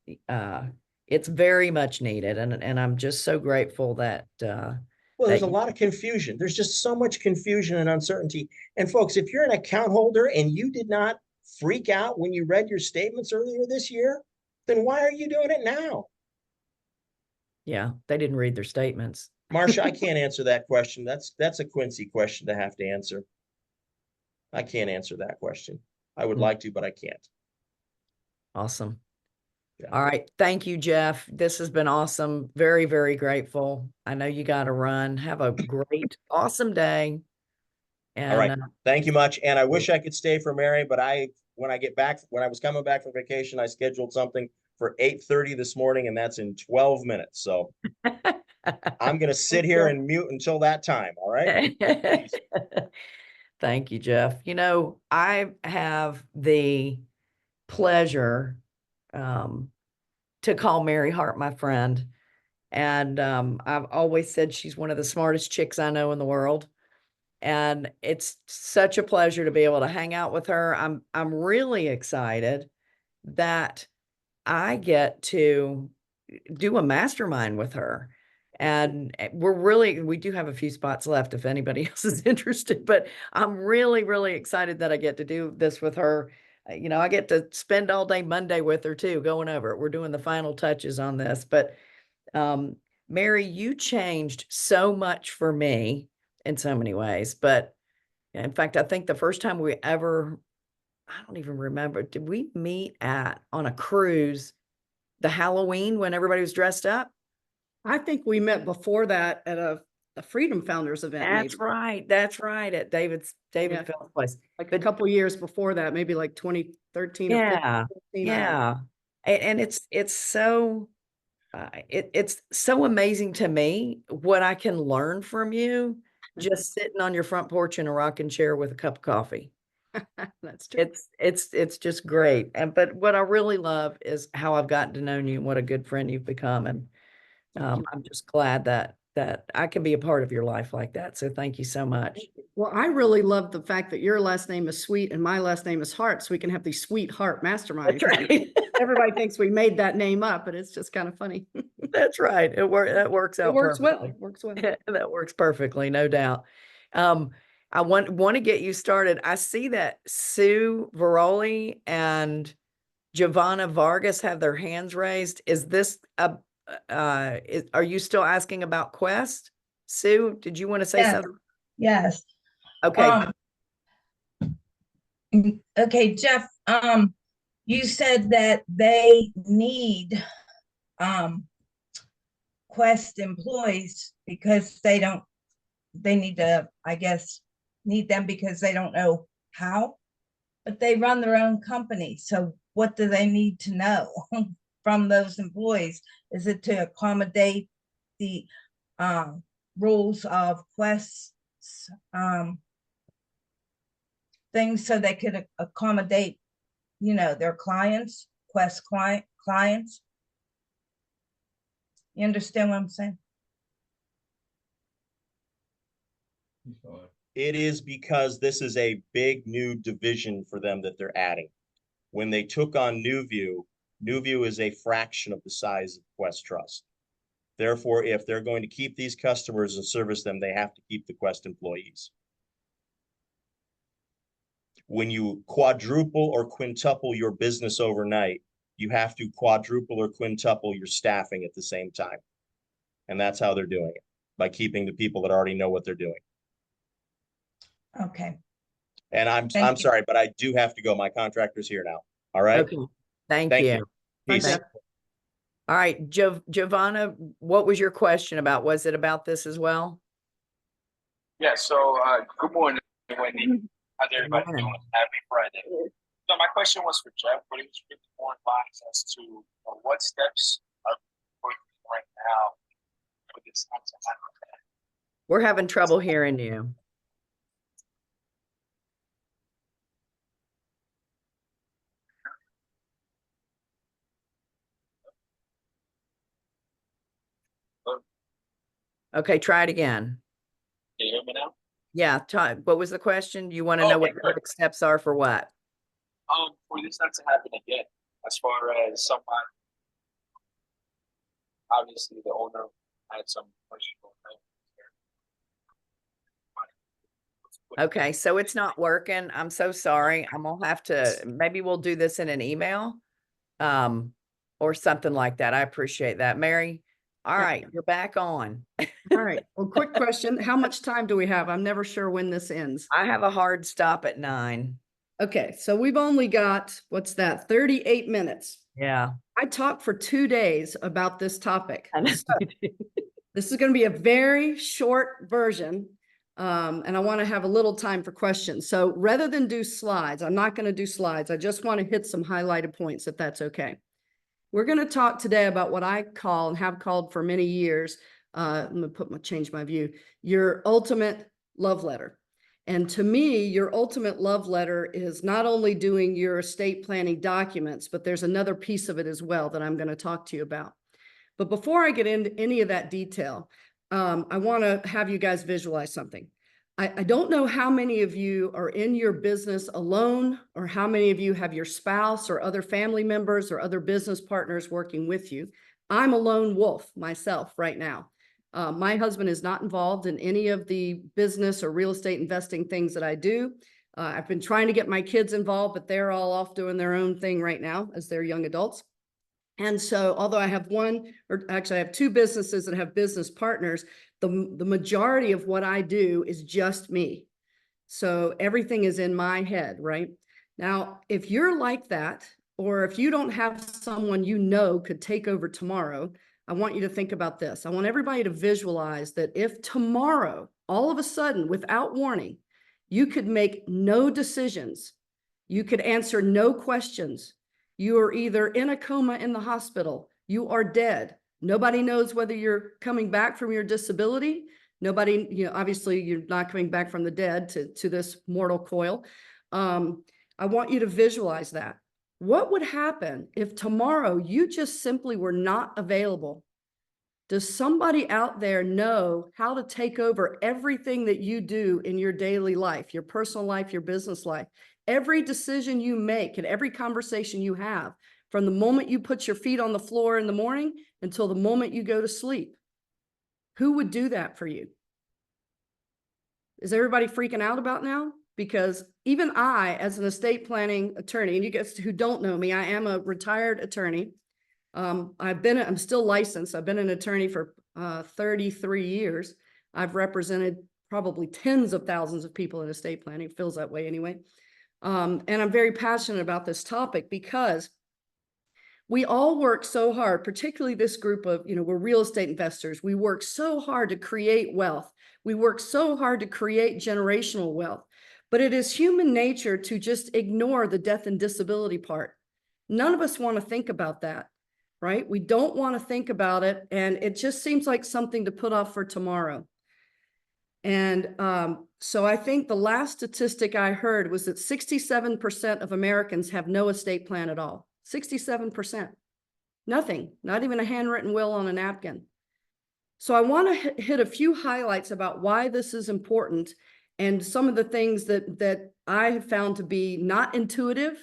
A: it's very much needed, and I'm just so grateful that
E: Well, there's a lot of confusion. There's just so much confusion and uncertainty. And folks, if you're an account holder and you did not freak out when you read your statements earlier this year, then why are you doing it now?
A: yeah, they didn't read their statements.
E: Marcia, I can't answer that question. That's a Quincy question to have to answer. I can't answer that question. I would like to, but I can't.
A: Awesome.
E: Yeah.
A: All right. Thank you, Jeff. This has been awesome. Very, very grateful. I know you got to run. Have a great, awesome day. And
E: all right. Thank you much. And I wish I could stay for Mary, but when I was coming back from vacation, I scheduled something for 8:30 this morning, and that's in 12 minutes. So I'm going to sit here and mute until that time. All right.
A: Thank you, Jeff. You know, I have the pleasure to call Mary Hart my friend. And I've always said she's one of the smartest chicks I know in the world. And it's such a pleasure to be able to hang out with her. I'm really excited that I get to do a mastermind with her. And we do have a few spots left if anybody else is interested, but I'm really, really excited that I get to do this with her. You know, I get to spend all day Monday with her too, going over it. We're doing the final touches on this, but Mary, you changed so much for me in so many ways. But in fact, I think the first time I don't even remember, did we meet on a cruise, the Halloween when everybody was dressed up?
F: I think we met before that at a Freedom Founders event.
A: That's
F: maybe.
A: right. That's right. At David
F: Yeah.
A: Phil's place.
F: Like a couple years before that, maybe like 2013 or
A: Yeah.
F: 2014.
A: Yeah. And it's so it's so amazing to me what I can learn from you just sitting on your front porch in a rocking chair with a cup of coffee.
F: That's true.
A: It's just great. But what I really love is how I've gotten to know you and what a good friend you've become. And I'm just glad that I can be a part of your life like that. So thank you so much.
F: Well, I really love the fact that your last name is Sweet and my last name is Hart, so we can have these Sweet Heart masterminds.
A: That's right.
F: Everybody thinks we made that name up, but it's just kind of funny.
A: That's right. That works out.
F: It works well.
A: Perfectly.
F: It works well.
A: That works perfectly, no doubt. I want to get you started. I see that Sue Veroli and Giovanna Vargas have their hands raised. Is this are you still asking about Quest? Sue, did you want to say
I: Yes.
A: something?
I: Yes.
A: Okay.
I: Okay, Jeff, you said that they need Quest employees because they need to, I guess, need them because they don't know how, but they run their own company. So what do they need to know from those employees? Is it to accommodate the rules of Quest's things so they could accommodate, their clients, Quest clients? You understand what I'm saying?
E: It is because this is a big new division for them that they're adding. When they took on Newview is a fraction of the size of Quest Trust. Therefore, if they're going to keep these customers and service them, they have to keep the Quest employees. When you quadruple or quintuple your business overnight, you have to quadruple or quintuple your staffing at the same time. And that's how they're doing it, by keeping the people that already know what they're doing.
I: Okay.
E: And I'm sorry, but I do have to go. My contractor's here now. All right.
A: Okay. Thank you.
E: Peace.
A: All right, Giovanna, what was your question about? Was it about this as well?
J: Yeah, so good morning, Wendy. How's everybody doing? Happy Friday. So my question was for Jeff, but it was really more in lines as to what steps are working right now for this not to happen.
A: We're having trouble hearing you. Okay, try it again.
J: Can you hear me now?
A: Yeah, what was the question? You want to
J: Oh,
A: know what
J: okay,
A: the
J: good.
A: next steps are for what?
J: For this not to happen again, as far as someone, obviously the owner had some questionable things.
A: Okay, so it's not working. I'm so sorry. I'm gonna have to, maybe we'll do this in an email, or something like that. I appreciate that. Mary, all
F: Yeah.
A: right, you're back on.
F: All right. Well, quick question. How much time do we have? I'm never sure when this ends.
A: I have a hard stop at 9.
F: Okay, so we've only got, what's that, 38 minutes.
A: Yeah.
F: I talked for 2 days about this topic.
A: I know
F: So
A: you did.
F: this is going to be a very short version. And I want to have a little time for questions. So rather than do slides, I'm not going to do slides. I just want to hit some highlighted points, if that's okay. We're going to talk today about what I call and have called for many years. I'm going to change my view. Your ultimate love letter. And to me, your ultimate love letter is not only doing your estate planning documents, but there's another piece of it as well that I'm going to talk to you about. But before I get into any of that detail, I want to have you guys visualize something. I don't know how many of you are in your business alone, or how many of you have your spouse or other family members or other business partners working with you. I'm a lone wolf myself right now. My husband is not involved in any of the business or real estate investing things that I do. I've been trying to get my kids involved, but they're all off doing their own thing right now as they're young adults. And so although I have I have 2 businesses that have business partners, the majority of what I do is just me. So everything is in my head, right? Now, if you're like that, or if you don't have someone you know could take over tomorrow, I want you to think about this. I want everybody to visualize that if tomorrow, all of a sudden, without warning, you could make no decisions, you could answer no questions, you are either in a coma in the hospital, you are dead. Nobody knows whether you're coming back from your disability. Nobody, obviously you're not coming back from the dead to this mortal coil. I want you to visualize that. What would happen if tomorrow you just simply were not available? Does somebody out there know how to take over everything that you do in your daily life, your personal life, your business life? Every decision you make and every conversation you have, from the moment you put your feet on the floor in the morning until the moment you go to sleep. Who would do that for you? Is everybody freaking out about now? Because even I, as an estate planning attorney, and you guys who don't know me, I am a retired attorney. I'm still licensed. I've been an attorney for 33 years. I've represented probably tens of thousands of people in estate planning. It feels that way anyway. And I'm very passionate about this topic because we all work so hard, particularly this group of, we're real estate investors. We work so hard to create wealth. We work so hard to create generational wealth, but it is human nature to just ignore the death and disability part. None of us want to think about that, right? We don't want to think about it. And it just seems like something to put off for tomorrow. And so I think the last statistic I heard was that 67% of Americans have no estate plan at all. 67%. Nothing, not even a handwritten will on a napkin. So I want to hit a few highlights about why this is important and some of the things that I have found to be not intuitive.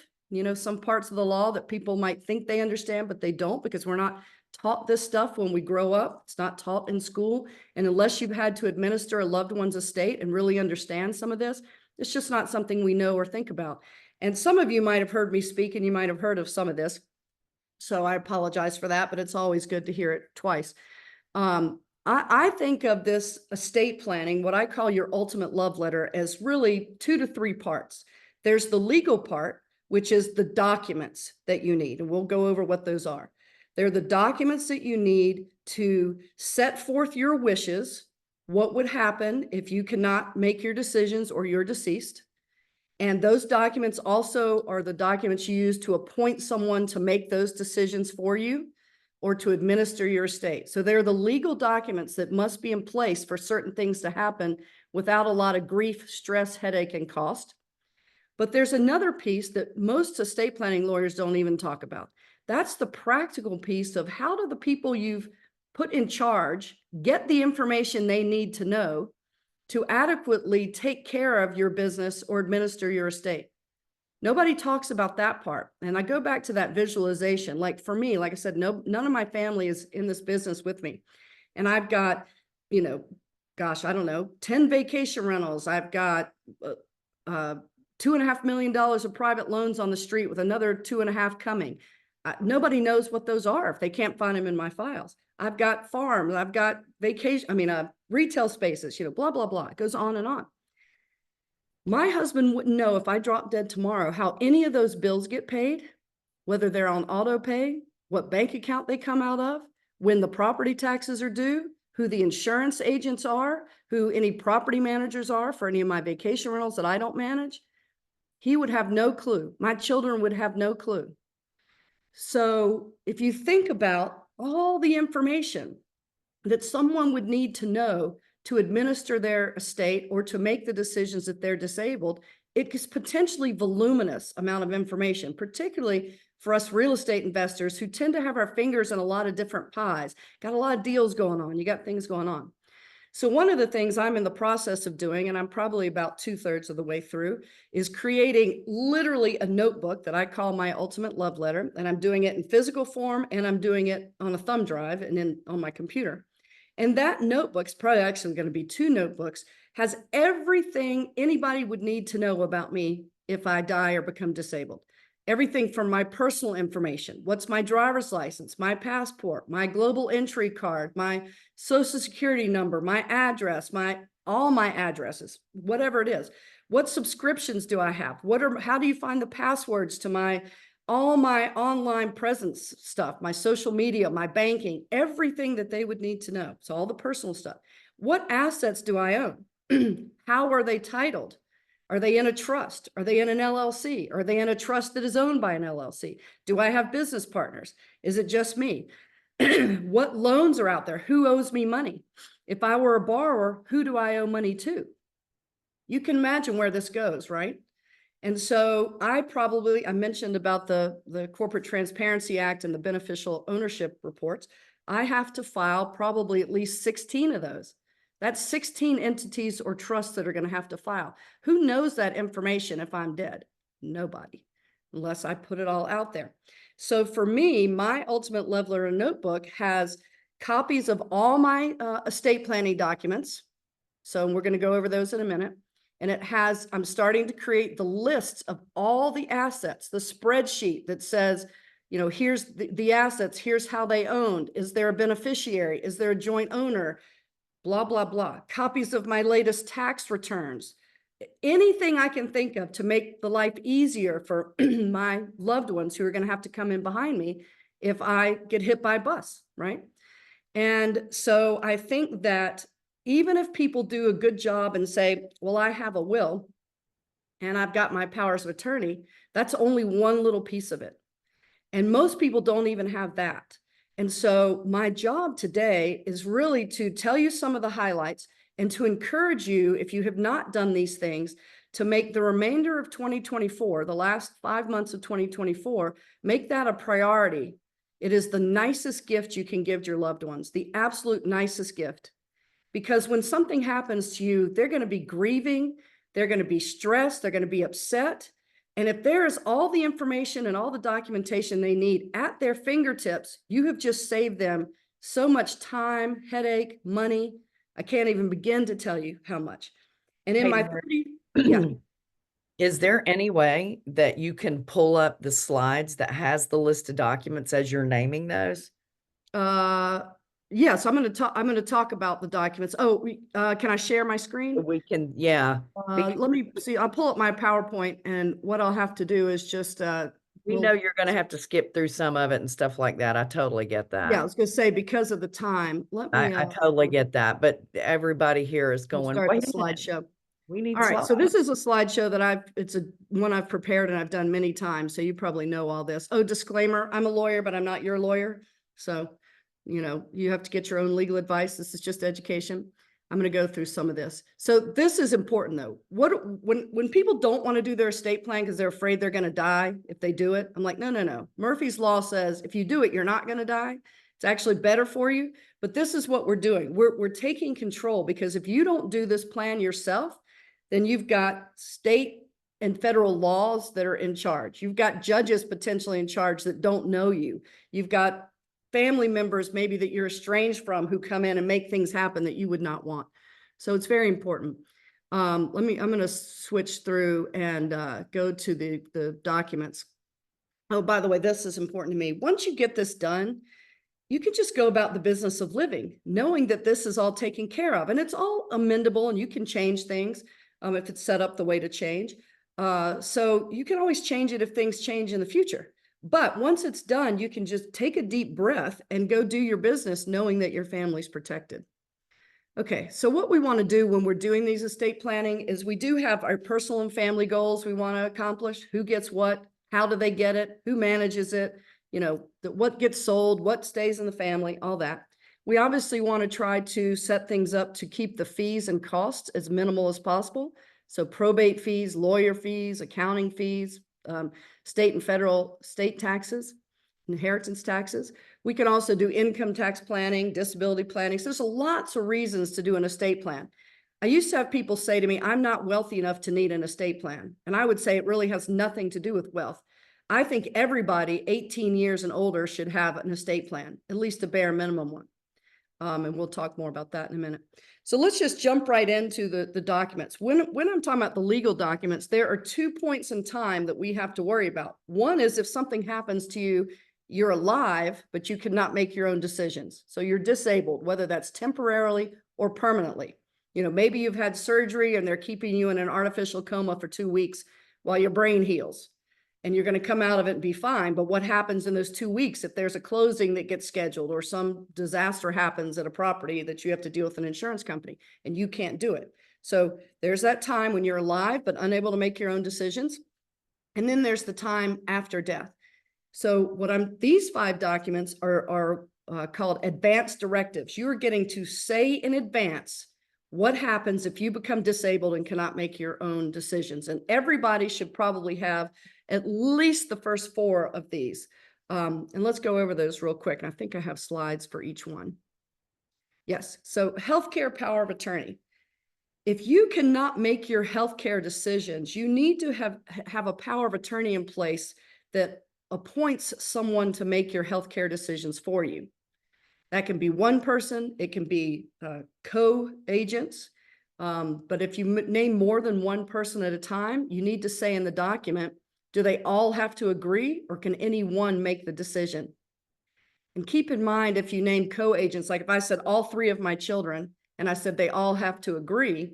F: Some parts of the law that people might think they understand, but they don't, because we're not taught this stuff when we grow up. It's not taught in school. And unless you've had to administer a loved one's estate and really understand some of this, it's just not something we know or think about. And some of you might have heard me speak and you might have heard of some of this. So I apologize for that, but it's always good to hear it twice. I think of this estate planning, what I call your ultimate love letter, as really 2 to 3 parts. There's the legal part, which is the documents that you need. And we'll go over what those are. They're the documents that you need to set forth your wishes. What would happen if you cannot make your decisions or you're deceased? And those documents also are the documents you use to appoint someone to make those decisions for you or to administer your estate. So they're the legal documents that must be in place for certain things to happen without a lot of grief, stress, headache, and cost. But there's another piece that most estate planning lawyers don't even talk about. That's the practical piece of how do the people you've put in charge get the information they need to know to adequately take care of your business or administer your estate. Nobody talks about that part. And I go back to that visualization. Like for me, like I said, none of my family is in this business with me. And I've got, you know, gosh, I don't know, 10 vacation rentals. I've got $2.5 million of private loans on the street with another 2.5 coming. Nobody knows what those are if they can't find them in my files. I've got farms, I've got retail spaces, you know, blah, blah, blah. It goes on and on. My husband wouldn't know if I dropped dead tomorrow how any of those bills get paid, whether they're on auto pay, what bank account they come out of, when the property taxes are due, who the insurance agents are, who any property managers are for any of my vacation rentals that I don't manage. He would have no clue. My children would have no clue. So if you think about all the information that someone would need to know to administer their estate or to make the decisions that they're disabled, it is potentially voluminous amount of information, particularly for us real estate investors who tend to have our fingers in a lot of different pies, got a lot of deals going on, you got things going on. So one of the things I'm in the process of doing, and I'm probably about 2/3 of the way through, is creating literally a notebook that I call my ultimate love letter. And I'm doing it in physical form and I'm doing it on a thumb drive and on my computer. And that notebook's probably actually going to be 2 notebooks, has everything anybody would need to know about me if I die or become disabled. Everything from my personal information, what's my driver's license, my passport, my global entry card, my social security number, my address, all my addresses, whatever it is. What subscriptions do I have? How do you find the passwords to all my online presence stuff, my social media, my banking, everything that they would need to know. So all the personal stuff. What assets do I own? How are they titled? Are they in a trust? Are they in an LLC? Are they in a trust that is owned by an LLC? Do I have business partners? Is it just me? What loans are out there? Who owes me money? If I were a borrower, who do I owe money to? You can imagine where this goes, right? And so I mentioned about the Corporate Transparency Act and the beneficial ownership reports. I have to file probably at least 16 of those. That's 16 entities or trusts that are going to have to file. Who knows that information if I'm dead? Nobody, unless I put it all out there. So for me, my Ultimate Love Letter notebook has copies of all my estate planning documents. So we're going to go over those in a minute. And I'm starting to create the lists of all the assets, the spreadsheet that says, you know, here's the assets, here's how they owned. Is there a beneficiary? Is there a joint owner? Blah, blah, blah. Copies of my latest tax returns. Anything I can think of to make the life easier for my loved ones who are going to have to come in behind me if I get hit by a bus, right? And so I think that even if people do a good job and say, well, I have a will and I've got my powers of attorney, that's only one little piece of it. And most people don't even have that. And so my job today is really to tell you some of the highlights and to encourage you, if you have not done these things, to make the remainder of 2024, the last 5 months of 2024, make that a priority. It is the nicest gift you can give your loved ones, the absolute nicest gift. Because when something happens to you, they're going to be grieving, they're going to be stressed, they're going to be upset. And if there is all the information and all the documentation they need at their fingertips, you have just saved them so much time, headache, money. I can't even begin to tell you how much. And in my 30, yeah.
A: Is there any way that you can pull up the slides that has the list of documents as you're naming those?
F: Yes, I'm going to talk about the documents. Oh, can I share my screen?
A: We can, yeah.
F: Let me see. I'll pull up my PowerPoint, and what I'll have to do is just
A: We know you're going to have to skip through some of it and stuff like that. I totally get that.
F: Yeah, I was going to say, because of the time, let me.
A: I totally get that, but everybody here is going,
F: start
A: wait
F: the
A: a minute.
F: slideshow.
A: We need
F: All right, so
A: slides.
F: this is a slideshow it's one I've prepared and I've done many times, so you probably know all this. Oh, disclaimer, I'm a lawyer, but I'm not your lawyer. So, you have to get your own legal advice. This is just education. I'm going to go through some of this. So this is important though. When people don't want to do their estate plan because they're afraid they're going to die if they do it, I'm like, no. Murphy's Law says if you do it, you're not going to die. It's actually better for you. But this is what we're doing. We're taking control, because if you don't do this plan yourself, then you've got state and federal laws that are in charge. You've got judges potentially in charge that don't know you. You've got family members maybe that you're estranged from who come in and make things happen that you would not want. So it's very important. I'm going to switch through and go to the documents. Oh, by the way, this is important to me. Once you get this done, you can just go about the business of living, knowing that this is all taken care of, and it's all amendable and you can change things if it's set up the way to change. So you can always change it if things change in the future. But once it's done, you can just take a deep breath and go do your business, knowing that your family's protected. Okay, so what we want to do when we're doing these estate planning is we do have our personal and family goals we want to accomplish. Who gets what? How do they get it? Who manages it? What gets sold, what stays in the family, all that. We obviously want to try to set things up to keep the fees and costs as minimal as possible. So probate fees, lawyer fees, accounting fees, state and federal state taxes, inheritance taxes. We can also do income tax planning, disability planning. So there's lots of reasons to do an estate plan. I used to have people say to me, I'm not wealthy enough to need an estate plan. And I would say it really has nothing to do with wealth. I think everybody 18 years and older should have an estate plan, at least a bare minimum one. And we'll talk more about that in a minute. So let's just jump right into the documents. When I'm talking about the legal documents, there are 2 points in time that we have to worry about. One is if something happens to you, you're alive, but you cannot make your own decisions. So you're disabled, whether that's temporarily or permanently. Maybe you've had surgery and they're keeping you in an artificial coma for 2 weeks while your brain heals. And you're going to come out of it and be fine. But what happens in those 2 weeks if there's a closing that gets scheduled or some disaster happens at a property that you have to deal with an insurance company and you can't do it? So there's that time when you're alive but unable to make your own decisions. And then there's the time after death. So these 5 documents are called advance directives. You are getting to say in advance what happens if you become disabled and cannot make your own decisions. And everybody should probably have at least the first 4 of these. And let's go over those real quick. And I think I have slides for each one. Yes. So healthcare power of attorney. If you cannot make your healthcare decisions, you need to have a power of attorney in place that appoints someone to make your healthcare decisions for you. That can be one person, it can be co-agents. But if you name more than one person at a time, you need to say in the document, do they all have to agree or can any one make the decision? And keep in mind, if you name co-agents, like if I said all 3 of my children and I said they all have to agree,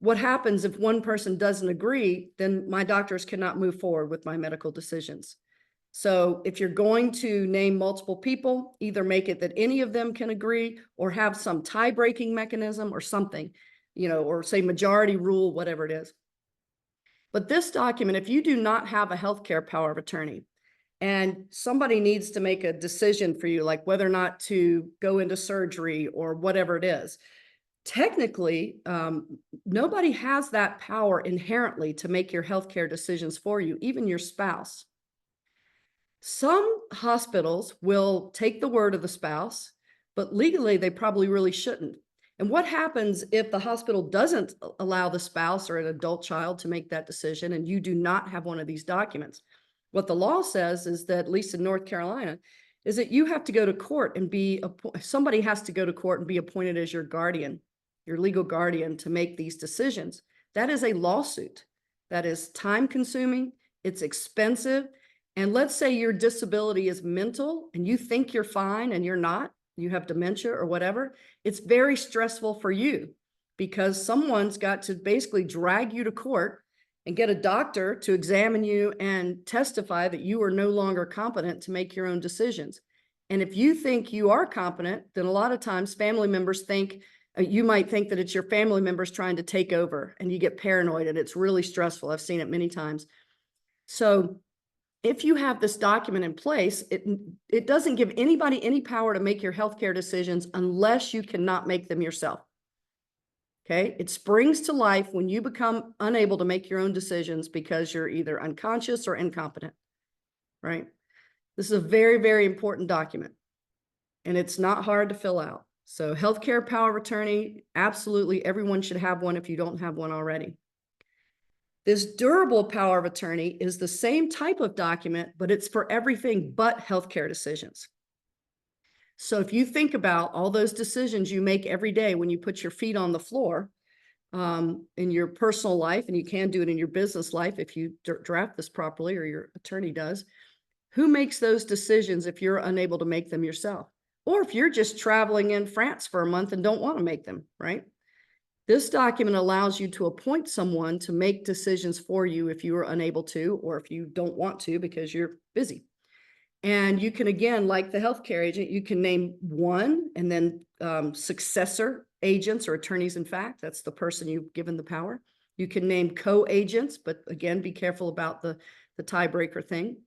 F: what happens if one person doesn't agree, then my doctors cannot move forward with my medical decisions. So if you're going to name multiple people, either make it that any of them can agree or have some tie-breaking mechanism or something, or say majority rule, whatever it is. But this document, if you do not have a healthcare power of attorney and somebody needs to make a decision for you, like whether or not to go into surgery or whatever it is, technically, nobody has that power inherently to make your healthcare decisions for you, even your spouse. Some hospitals will take the word of the spouse, but legally they probably really shouldn't. And what happens if the hospital doesn't allow the spouse or an adult child to make that decision and you do not have one of these documents? What the law says is that, at least in North Carolina, is that you have to go to court and somebody has to go to court and be appointed as your guardian, your legal guardian, to make these decisions. That is a lawsuit. That is time consuming. It's expensive. And let's say your disability is mental and you think you're fine and you're not, you have dementia or whatever. It's very stressful for you because someone's got to basically drag you to court and get a doctor to examine you and testify that you are no longer competent to make your own decisions. And if you think you are competent, then a lot of times family members think You might think that it's your family members trying to take over and you get paranoid and it's really stressful. I've seen it many times. So if you have this document in place, it doesn't give anybody any power to make your healthcare decisions unless you cannot make them yourself. Okay, it springs to life when you become unable to make your own decisions because you're either unconscious or incompetent, right? This is a very, very important document, and it's not hard to fill out. So healthcare power of attorney, absolutely everyone should have one if you don't have one already. This durable power of attorney is the same type of document, but it's for everything but healthcare decisions. So if you think about all those decisions you make every day when you put your feet on the floor in your personal life, and you can do it in your business life if you draft this properly or your attorney does, who makes those decisions if you're unable to make them yourself? Or if you're just traveling in France for a month and don't want to make them, right? This document allows you to appoint someone to make decisions for you if you are unable to, or if you don't want to because you're busy. And you can, again, like the healthcare agent, you can name one and then successor agents or attorneys in fact. That's the person you've given the power. You can name co-agents, but again, be careful about the tiebreaker thing.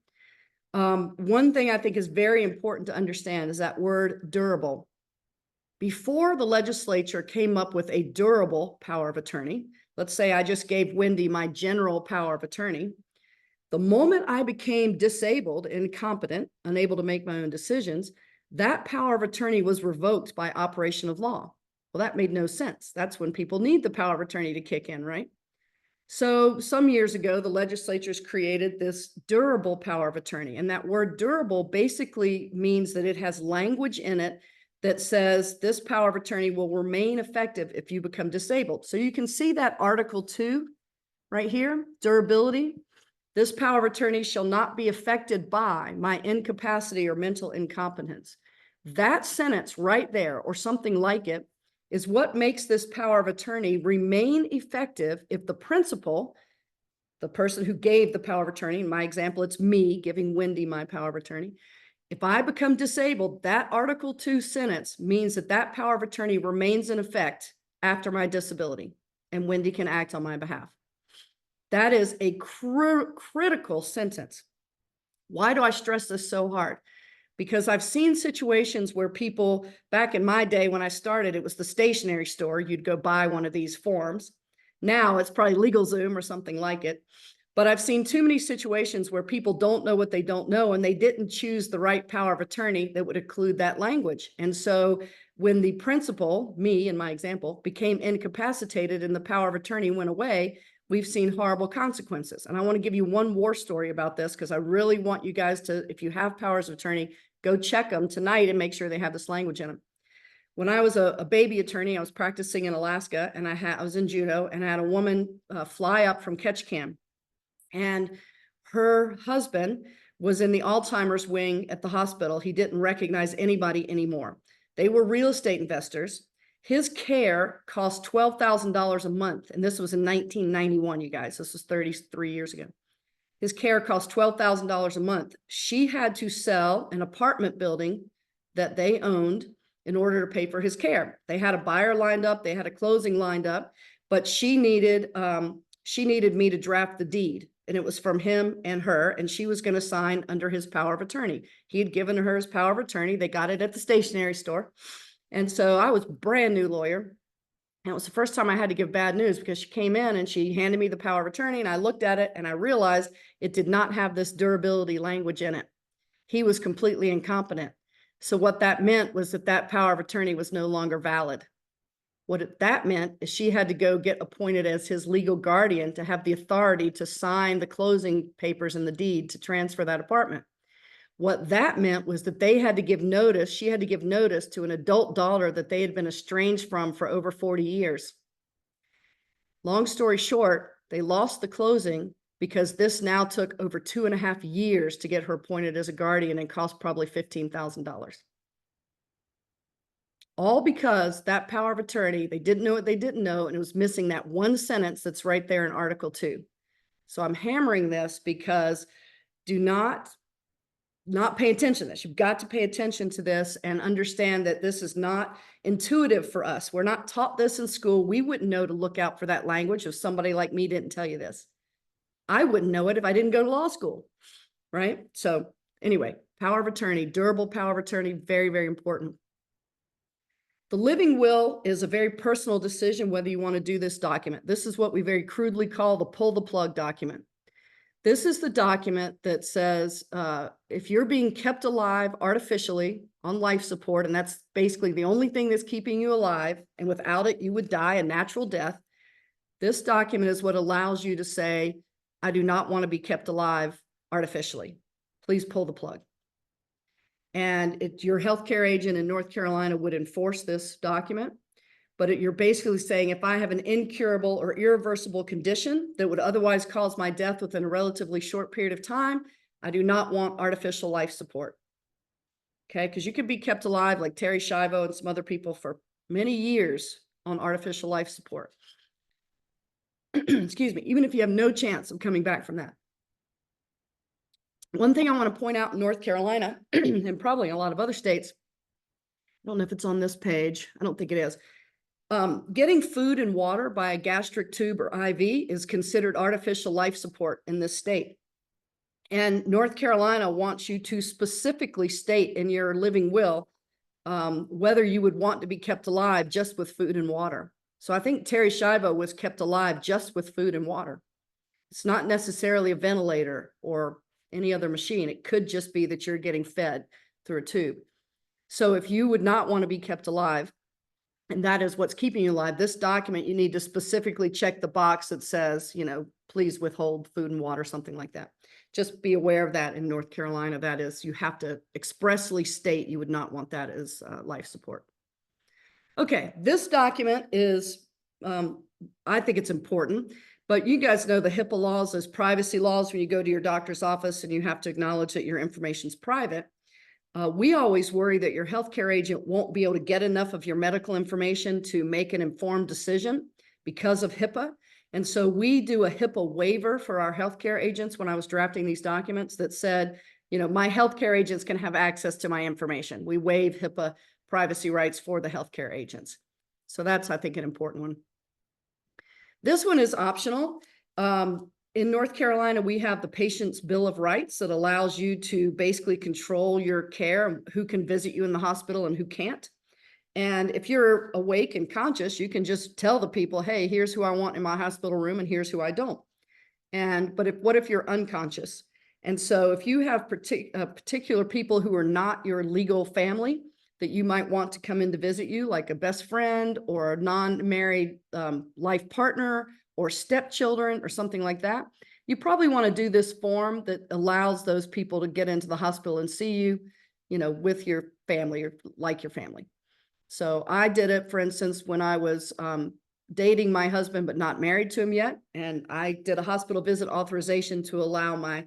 F: One thing I think is very important to understand is that word durable. Before the legislature came up with a durable power of attorney, let's say I just gave Wendy my general power of attorney. The moment I became disabled, incompetent, unable to make my own decisions, that power of attorney was revoked by operation of law. Well, that made no sense. That's when people need the power of attorney to kick in, right? So some years ago, the legislatures created this durable power of attorney. And that word durable basically means that it has language in it that says this power of attorney will remain effective if you become disabled. So you can see that Article 2 right here, durability. This power of attorney shall not be affected by my incapacity or mental incompetence. That sentence right there, or something like it, is what makes this power of attorney remain effective if the principal, the person who gave the power of attorney, in my example, it's me giving Wendy my power of attorney. If I become disabled, that Article 2 sentence means that that power of attorney remains in effect after my disability, and Wendy can act on my behalf. That is a critical sentence. Why do I stress this so hard? Because I've seen situations where people, back in my day when I started, it was the stationery store. You'd go buy one of these forms. Now it's probably LegalZoom or something like it. But I've seen too many situations where people don't know what they don't know, and they didn't choose the right power of attorney that would include that language. And so when the principal, me in my example, became incapacitated and the power of attorney went away, we've seen horrible consequences. And I want to give you one war story about this because I really want you guys to, if you have powers of attorney, go check them tonight and make sure they have this language in them. When I was a baby attorney, I was practicing in Alaska, and I was in judo, and I had a woman fly up from Ketchikan, and her husband was in the Alzheimer's wing at the hospital. He didn't recognize anybody anymore. They were real estate investors. His care cost $12,000 a month. And this was in 1991, you guys. This was 33 years ago. His care cost $12,000 a month. She had to sell an apartment building that they owned in order to pay for his care. They had a buyer lined up. They had a closing lined up, but she needed me to draft the deed. And it was from him and her, and she was going to sign under his power of attorney. He had given her his power of attorney. They got it at the stationery store. And so I was a brand new lawyer. And it was the first time I had to give bad news because she came in and she handed me the power of attorney, and I looked at it and I realized it did not have this durability language in it. He was completely incompetent. So what that meant was that that power of attorney was no longer valid. What that meant is she had to go get appointed as his legal guardian to have the authority to sign the closing papers and the deed to transfer that apartment. What that meant was that they had to give notice. She had to give notice to an adult daughter that they had been estranged from for over 40 years. Long story short, they lost the closing because this now took over 2.5 years to get her appointed as a guardian and cost probably $15,000. All because that power of attorney, they didn't know what they didn't know, and it was missing that one sentence that's right there in Article 2. So I'm hammering this because do not not pay attention to this. You've got to pay attention to this and understand that this is not intuitive for us. We're not taught this in school. We wouldn't know to look out for that language if somebody like me didn't tell you this. I wouldn't know it if I didn't go to law school, right? So anyway, power of attorney, durable power of attorney, very, very important. The living will is a very personal decision whether you want to do this document. This is what we very crudely call the pull the plug document. This is the document that says if you're being kept alive artificially on life support, and that's basically the only thing that's keeping you alive, and without it, you would die a natural death. This document is what allows you to say, I do not want to be kept alive artificially. Please pull the plug. And your healthcare agent in North Carolina would enforce this document. But you're basically saying, if I have an incurable or irreversible condition that would otherwise cause my death within a relatively short period of time, I do not want artificial life support. Okay, because you could be kept alive like Terry Schiavo and some other people for many years on artificial life support. Excuse me, even if you have no chance of coming back from that. One thing I want to point out in North Carolina, and probably in a lot of other states, I don't know if it's on this page, I don't think it is. Getting food and water by a gastric tube or IV is considered artificial life support in this state. And North Carolina wants you to specifically state in your living will whether you would want to be kept alive just with food and water. So I think Terry Schiavo was kept alive just with food and water. It's not necessarily a ventilator or any other machine. It could just be that you're getting fed through a tube. So if you would not want to be kept alive, and that is what's keeping you alive, this document, you need to specifically check the box that says, you know, please withhold food and water, something like that. Just be aware of that in North Carolina. That is, you have to expressly state you would not want that as life support. Okay, this document is, I think it's important, but you guys know the HIPAA laws as privacy laws when you go to your doctor's office and you have to acknowledge that your information is private. We always worry that your healthcare agent won't be able to get enough of your medical information to make an informed decision because of HIPAA. And so we do a HIPAA waiver for our healthcare agents when I was drafting these documents that said, you know, my healthcare agents can have access to my information. We waive HIPAA privacy rights for the healthcare agents. So that's, I think, an important one. This one is optional. In North Carolina, we have the Patient's Bill of Rights that allows you to basically control your care, who can visit you in the hospital and who can't. And if you're awake and conscious, you can just tell the people, hey, here's who I want in my hospital room and here's who I don't. But what if you're unconscious? And so if you have particular people who are not your legal family that you might want to come in to visit you, like a best friend or a non-married life partner or stepchildren or something like that, you probably want to do this form that allows those people to get into the hospital and see you, you know, with your family or like your family. So I did it, for instance, when I was dating my husband, but not married to him yet. And I did a hospital visit authorization to allow my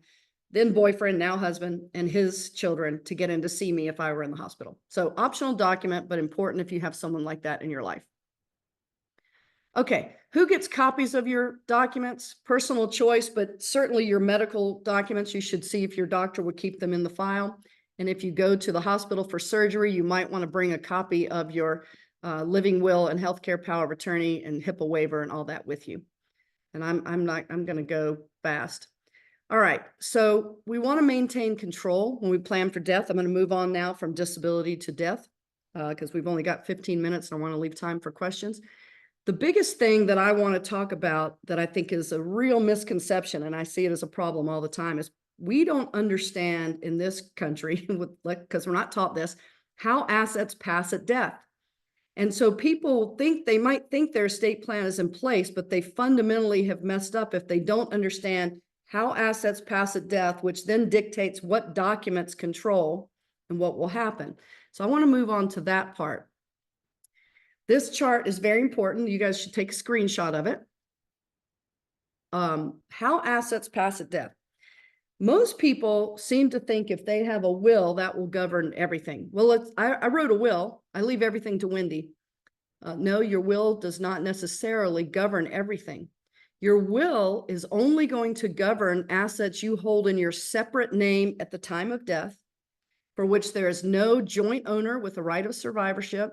F: then boyfriend, now husband, and his children to get in to see me if I were in the hospital. So optional document, but important if you have someone like that in your life. Okay, who gets copies of your documents? Personal choice, but certainly your medical documents, you should see if your doctor would keep them in the file. And if you go to the hospital for surgery, you might want to bring a copy of your living will and healthcare power of attorney and HIPAA waiver and all that with you. And I'm going to go fast. All right, so we want to maintain control when we plan for death. I'm going to move on now from disability to death because we've only got 15 minutes and I want to leave time for questions. The biggest thing that I want to talk about that I think is a real misconception, and I see it as a problem all the time, is we don't understand in this country, because we're not taught this, how assets pass at death. And so people think they might think their estate plan is in place, but they fundamentally have messed up if they don't understand how assets pass at death, which then dictates what documents control and what will happen. So I want to move on to that part. This chart is very important. You guys should take a screenshot of it. How assets pass at death. Most people seem to think if they have a will, that will govern everything. Well, I wrote a will. I leave everything to Wendy. No, your will does not necessarily govern everything. Your will is only going to govern assets you hold in your separate name at the time of death for which there is no joint owner with a right of survivorship.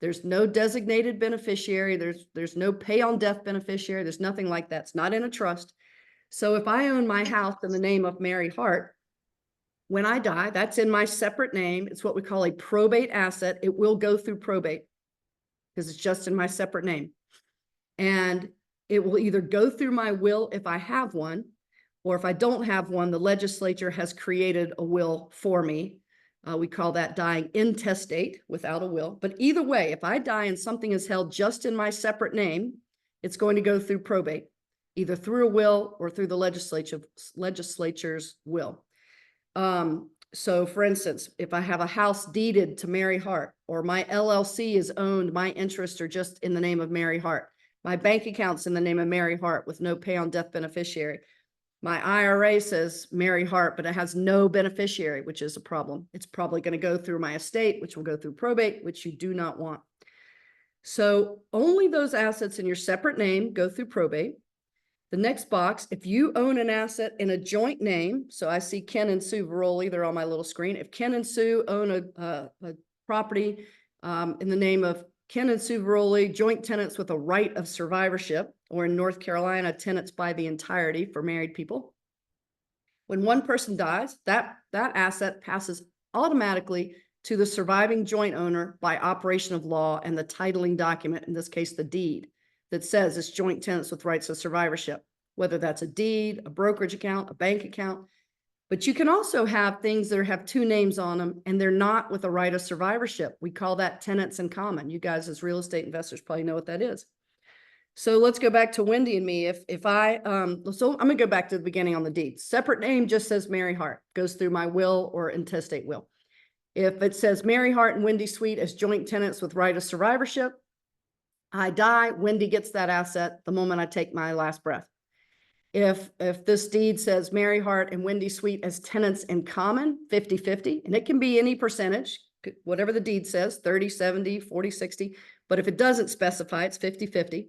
F: There's no designated beneficiary. There's no pay on death beneficiary. There's nothing like that. It's not in a trust. So if I own my house in the name of Mary Hart, when I die, that's in my separate name. It's what we call a probate asset. It will go through probate because it's just in my separate name. And it will either go through my will if I have one, or if I don't have one, the legislature has created a will for me. We call that dying intestate without a will. But either way, if I die and something is held just in my separate name, it's going to go through probate, either through a will or through the legislature's will. So for instance, if I have a house deeded to Mary Hart, or my LLC is owned, my interests are just in the name of Mary Hart. My bank account's in the name of Mary Hart with no pay on death beneficiary. My IRA says Mary Hart, but it has no beneficiary, which is a problem. It's probably going to go through my estate, which will go through probate, which you do not want. So only those assets in your separate name go through probate. The next box, if you own an asset in a joint name, so I see Ken and Sue Veroli, they're on my little screen. If Ken and Sue own a property in the name of Ken and Sue Veroli, joint tenants with a right of survivorship, or in North Carolina, tenants by the entirety for married people. When one person dies, that asset passes automatically to the surviving joint owner by operation of law and the titling document, in this case, the deed, that says it's joint tenants with rights of survivorship, whether that's a deed, a brokerage account, a bank account. But you can also have things that have two names on them and they're not with a right of survivorship. We call that tenants in common. You guys as real estate investors probably know what that is. So let's go back to Wendy and me. So I'm gonna go back to the beginning on the deed. Separate name just says Mary Hart, goes through my will or intestate will. If it says Mary Hart and Wendy Sweet as joint tenants with right of survivorship, I die, Wendy gets that asset the moment I take my last breath. If this deed says Mary Hart and Wendy Sweet as tenants in common, 50-50, and it can be any percentage, whatever the deed says, 30, 70, 40, 60, but if it doesn't specify, it's 50-50,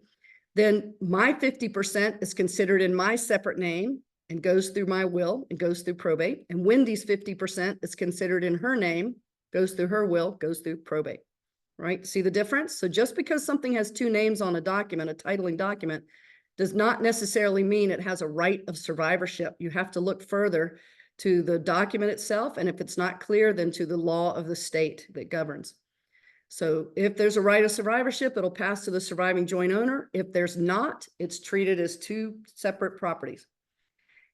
F: then my 50% is considered in my separate name and goes through my will and goes through probate, and Wendy's 50% is considered in her name, goes through her will, goes through probate. Right? See the difference? So just because something has two names on a document, a titling document, does not necessarily mean it has a right of survivorship. You have to look further to the document itself, and if it's not clear, then to the law of the state that governs. So if there's a right of survivorship, it'll pass to the surviving joint owner. If there's not, it's treated as two separate properties.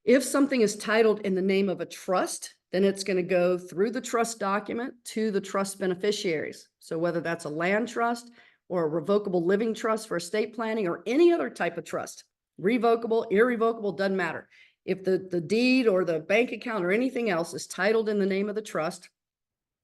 F: If something is titled in the name of a trust, then it's going to go through the trust document to the trust beneficiaries. So whether that's a land trust or a revocable living trust for estate planning or any other type of trust, revocable, irrevocable, doesn't matter. If the deed or the bank account or anything else is titled in the name of the trust,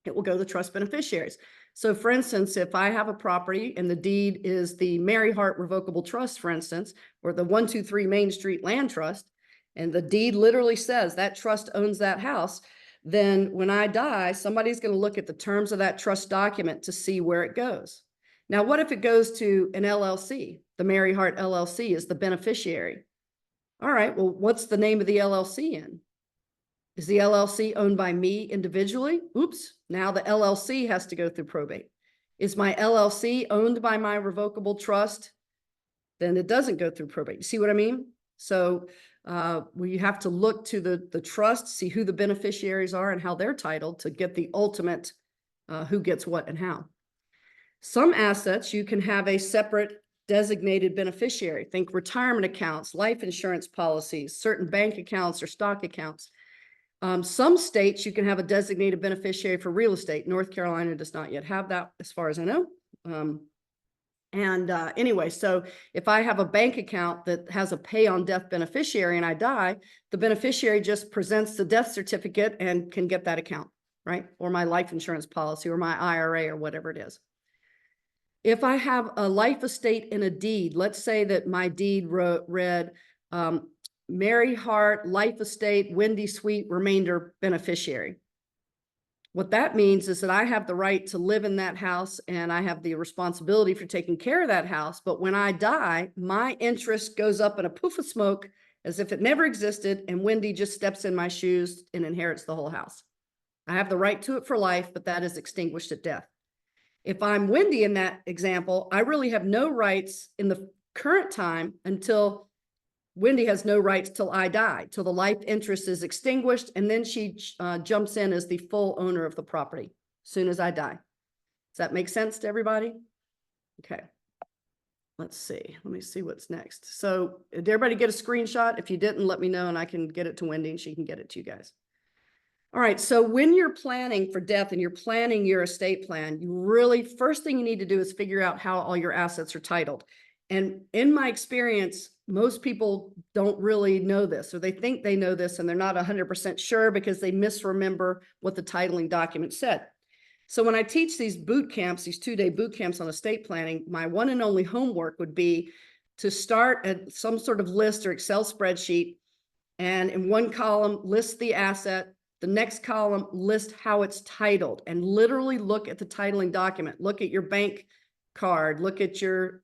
F: it will go to the trust beneficiaries. So for instance, if I have a property and the deed is the Mary Hart Revocable Trust, for instance, or the 123 Main Street Land Trust, and the deed literally says that trust owns that house, then when I die, somebody's going to look at the terms of that trust document to see where it goes. Now, what if it goes to an LLC? The Mary Hart LLC is the beneficiary. All right, well, what's the name of the LLC in? Is the LLC owned by me individually? Oops, now the LLC has to go through probate. Is my LLC owned by my revocable trust? Then it doesn't go through probate. You see what I mean? So we have to look to the trust, see who the beneficiaries are and how they're titled to get the ultimate who gets what and how. Some assets, you can have a separate designated beneficiary. Think retirement accounts, life insurance policies, certain bank accounts or stock accounts. Some states, you can have a designated beneficiary for real estate. North Carolina does not yet have that, as far as I know. Anyway, so if I have a bank account that has a pay on death beneficiary and I die, the beneficiary just presents the death certificate and can get that account, right? Or my life insurance policy or my IRA or whatever it is. If I have a life estate in a deed, let's say that my deed read Mary Hart, life estate, Wendy Sweet, remainder beneficiary. What that means is that I have the right to live in that house and I have the responsibility for taking care of that house. But when I die, my interest goes up in a poof of smoke as if it never existed, and Wendy just steps in my shoes and inherits the whole house. I have the right to it for life, but that is extinguished at death. If I'm Wendy in that example, I really have no rights in the current time until Wendy has no rights till I die, till the life interest is extinguished, and then she jumps in as the full owner of the property as soon as I die. Does that make sense to everybody? Okay. Let's see. Let me see what's next. So did everybody get a screenshot? If you didn't, let me know and I can get it to Wendy and she can get it to you guys. All right. So when you're planning for death and you're planning your estate plan, you really, first thing you need to do is figure out how all your assets are titled. And in my experience, most people don't really know this, or they think they know this and they're not 100% sure because they misremember what the titling document said. So when I teach these boot camps, these 2-day boot camps on estate planning, my one and only homework would be to start at some sort of list or Excel spreadsheet. And in one column, list the asset. The next column, list how it's titled, and literally look at the titling document. Look at your bank card, look at your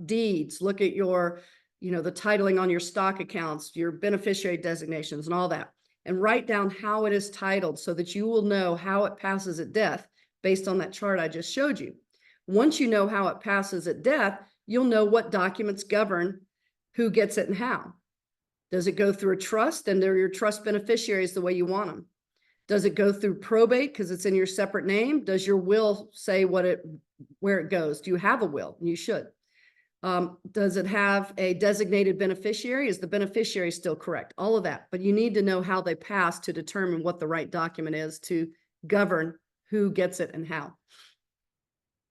F: deeds, look at your, the titling on your stock accounts, your beneficiary designations and all that. And write down how it is titled so that you will know how it passes at death based on that chart I just showed you. Once you know how it passes at death, you'll know what documents govern who gets it and how. Does it go through a trust and they're your trust beneficiaries the way you want them? Does it go through probate because it's in your separate name? Does your will say where it goes? Do you have a will? You should. Does it have a designated beneficiary? Is the beneficiary still correct? All of that. But you need to know how they pass to determine what the right document is to govern who gets it and how.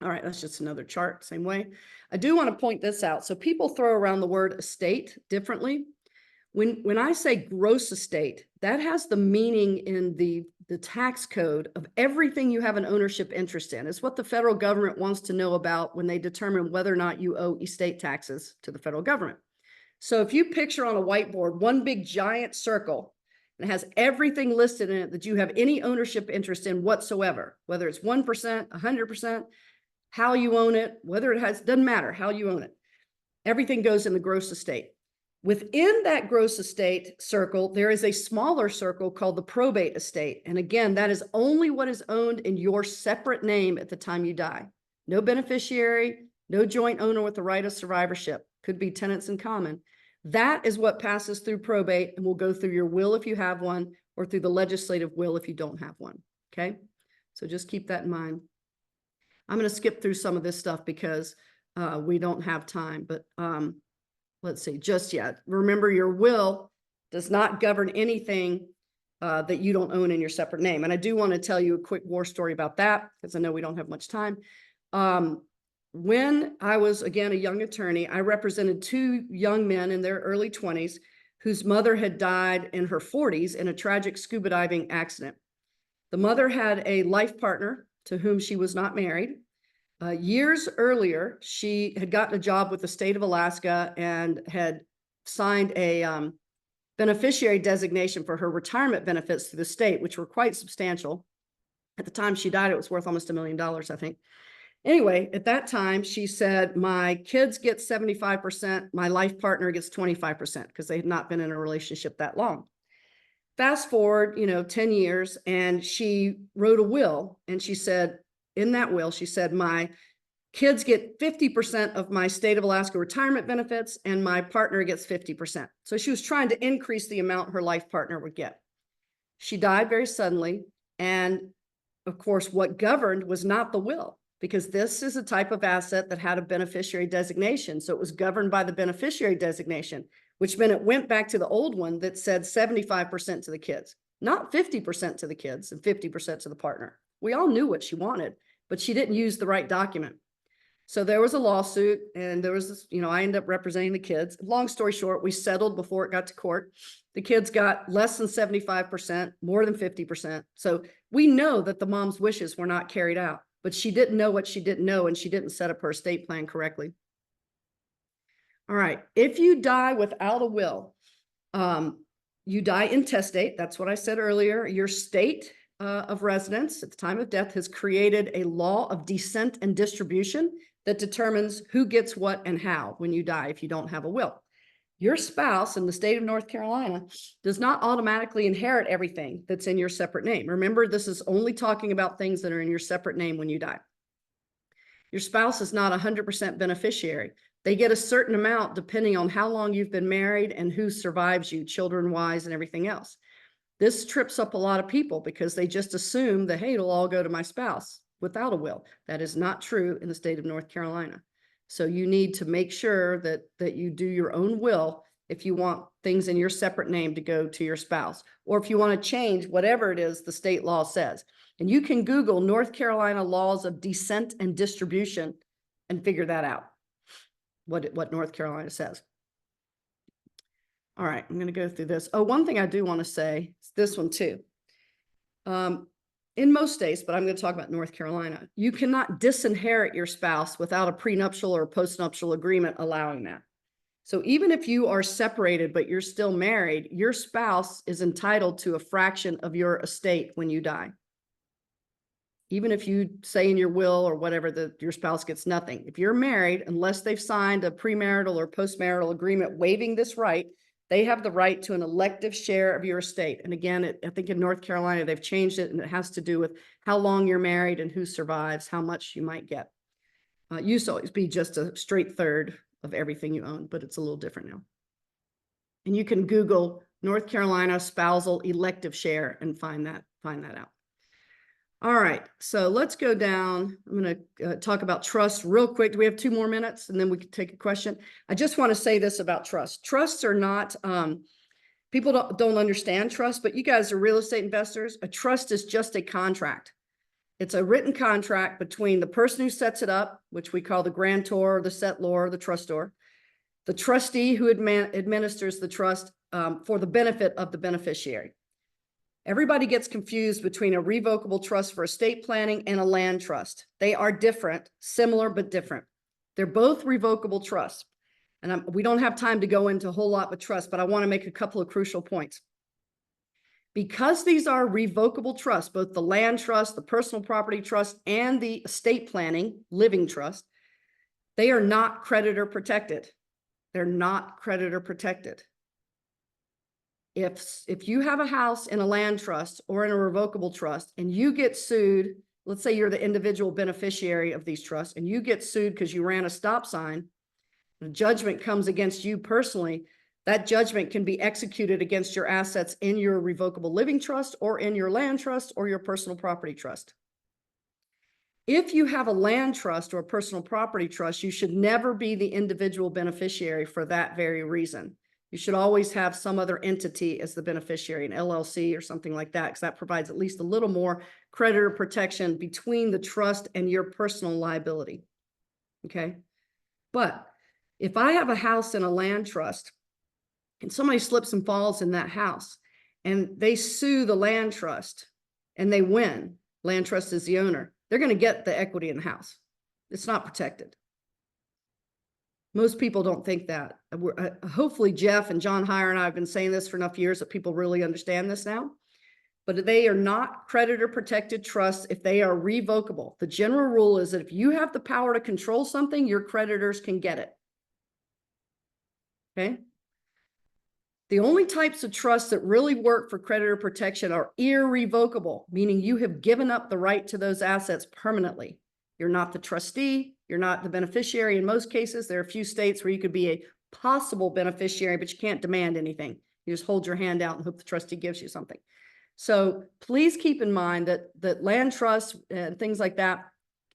F: All right, that's just another chart, same way. I do want to point this out. So people throw around the word estate differently. When I say gross estate, that has the meaning in the tax code of everything you have an ownership interest in. It's what the federal government wants to know about when they determine whether or not you owe estate taxes to the federal government. So if you picture on a whiteboard one big giant circle and it has everything listed in it that you have any ownership interest in whatsoever, whether it's 1%, 100%, how you own it, whether it has, doesn't matter how you own it. Everything goes in the gross estate. Within that gross estate circle, there is a smaller circle called the probate estate. And again, that is only what is owned in your separate name at the time you die. No beneficiary, no joint owner with the right of survivorship. Could be tenants in common. That is what passes through probate and will go through your will if you have one, or through the legislative will if you don't have one. Okay, so just keep that in mind. I'm going to skip through some of this stuff because we don't have time, but let's see, just yet. Remember, your will does not govern anything that you don't own in your separate name. And I do want to tell you a quick war story about that because I know we don't have much time. When I was, again, a young attorney, I represented 2 young men in their early 20s whose mother had died in her 40s in a tragic scuba diving accident. The mother had a life partner to whom she was not married. Years earlier, she had gotten a job with the state of Alaska and had signed a beneficiary designation for her retirement benefits through the state, which were quite substantial. At the time she died, it was worth almost $1 million, I think. Anyway, at that time, she said, my kids get 75%, my life partner gets 25% because they had not been in a relationship that long. Fast forward, 10 years, and she wrote a will, and she said, in that will, she said, my kids get 50% of my state of Alaska retirement benefits and my partner gets 50%. So she was trying to increase the amount her life partner would get. She died very suddenly. And of course, what governed was not the will, because this is a type of asset that had a beneficiary designation. So it was governed by the beneficiary designation, which meant it went back to the old one that said 75% to the kids, not 50% to the kids and 50% to the partner. We all knew what she wanted, but she didn't use the right document. So there was a lawsuit and there was this, I ended up representing the kids. Long story short, we settled before it got to court. The kids got less than 75%, more than 50%. So we know that the mom's wishes were not carried out, but she didn't know what she didn't know, and she didn't set up her estate plan correctly. All right. If you die without a will, you die intestate. That's what I said earlier. Your state of residence at the time of death has created a law of descent and distribution that determines who gets what and how when you die if you don't have a will. Your spouse in the state of North Carolina does not automatically inherit everything that's in your separate name. Remember, this is only talking about things that are in your separate name when you die. Your spouse is not 100% beneficiary. They get a certain amount depending on how long you've been married and who survives you, children-wise and everything else. This trips up a lot of people because they just assume that, hey, it'll all go to my spouse without a will. That is not true in the state of North Carolina. So you need to make sure that you do your own will if you want things in your separate name to go to your spouse, or if you want to change whatever it is the state law says. And you can Google North Carolina laws of descent and distribution and figure that out, what North Carolina says. All right, I'm going to go through this. Oh, one thing I do want to say is this one too. In most states, but I'm going to talk about North Carolina, you cannot disinherit your spouse without a prenuptial or postnuptial agreement allowing that. So even if you are separated, but you're still married, your spouse is entitled to a fraction of your estate when you die. Even if you say in your will or whatever that your spouse gets nothing. If you're married, unless they've signed a premarital or postmarital agreement waiving this right, they have the right to an elective share of your estate. And again, I think in North Carolina, they've changed it, and it has to do with how long you're married and who survives, how much you might get. Used to always be just a straight third of everything you own, but it's a little different now. And you can Google North Carolina spousal elective share and find that out. All right, so let's go down. I'm going to talk about trust real quick. Do we have 2 more minutes and then we can take a question? I just want to say this about trust. Trusts are not, people don't understand trust, but you guys are real estate investors. A trust is just a contract. It's a written contract between the person who sets it up, which we call the grantor, the settlor, the trustor, the trustee who administers the trust for the benefit of the beneficiary. Everybody gets confused between a revocable trust for estate planning and a land trust. They are different, similar but different. They're both revocable trusts. And we don't have time to go into a whole lot with trust, but I want to make a couple of crucial points. Because these are revocable trusts, both the land trust, the personal property trust, and the estate planning living trust, they are not creditor protected. They're not creditor protected. If you have a house in a land trust or in a revocable trust and you get sued, let's say you're the individual beneficiary of these trusts and you get sued because you ran a stop sign, the judgment comes against you personally, that judgment can be executed against your assets in your revocable living trust or in your land trust or your personal property trust. If you have a land trust or a personal property trust, you should never be the individual beneficiary for that very reason. You should always have some other entity as the beneficiary, an LLC or something like that, because that provides at least a little more creditor protection between the trust and your personal liability. Okay. But if I have a house in a land trust and somebody slips and falls in that house and they sue the land trust and they win, land trust is the owner, they're going to get the equity in the house. It's not protected. Most people don't think that. Hopefully Jeff and John Heyer and I have been saying this for enough years that people really understand this now. But they are not creditor protected trusts if they are revocable. The general rule is that if you have the power to control something, your creditors can get it. Okay? The only types of trusts that really work for creditor protection are irrevocable, meaning you have given up the right to those assets permanently. You're not the trustee. You're not the beneficiary. In most cases, there are a few states where you could be a possible beneficiary, but you can't demand anything. You just hold your hand out and hope the trustee gives you something. So please keep in mind that land trusts and things like that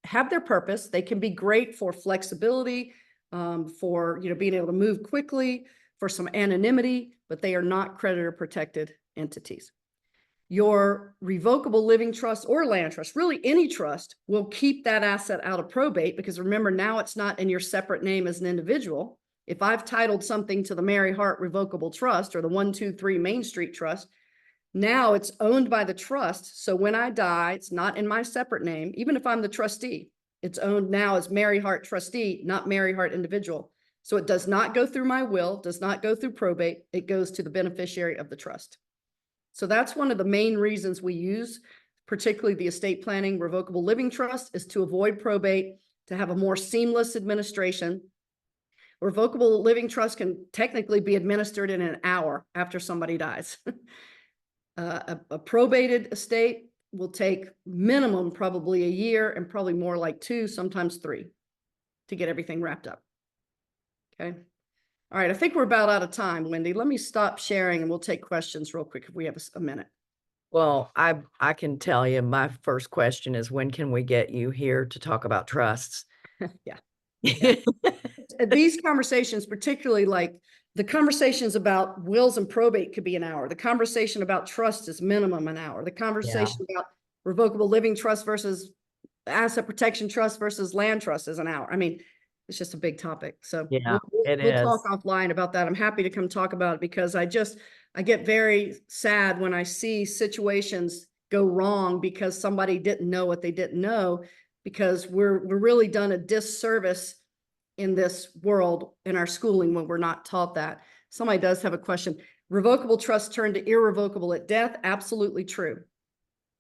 F: have their purpose. They can be great for flexibility, for being able to move quickly, for some anonymity, but they are not creditor protected entities. Your revocable living trust or land trust, really any trust, will keep that asset out of probate because remember, now it's not in your separate name as an individual. If I've titled something to the Mary Hart Revocable Trust or the 123 Main Street Trust, now it's owned by the trust. So when I die, it's not in my separate name, even if I'm the trustee. It's owned now as Mary Hart Trustee, not Mary Hart Individual. So it does not go through my will, does not go through probate. It goes to the beneficiary of the trust. So that's one of the main reasons we use, particularly the estate planning revocable living trust, is to avoid probate, to have a more seamless administration. revocable living trust can technically be administered in an hour after somebody dies. A probated estate will take minimum probably a year and probably more like 2, sometimes 3 to get everything wrapped up. Okay. All right. I think we're about out of time, Wendy. Let me stop sharing and we'll take questions real quick if we have a minute.
A: Well, I can tell you my first question is, when can we get you here to talk about trusts?
F: Yeah. These conversations, particularly like the conversations about wills and probate, could be an hour. The conversation about trust is minimum an hour. The conversation about revocable living trust versus asset protection trust versus land trust is an hour. I mean, it's just a big topic. So
A: Yeah,
F: we'll talk offline about that. I'm happy to come talk about it because I get very sad when I see situations go wrong because somebody didn't know what they didn't know, because we're really done a disservice in this world in our schooling when we're not taught that. Somebody does have a question. Revocable trust turned to irrevocable at death. Absolutely true.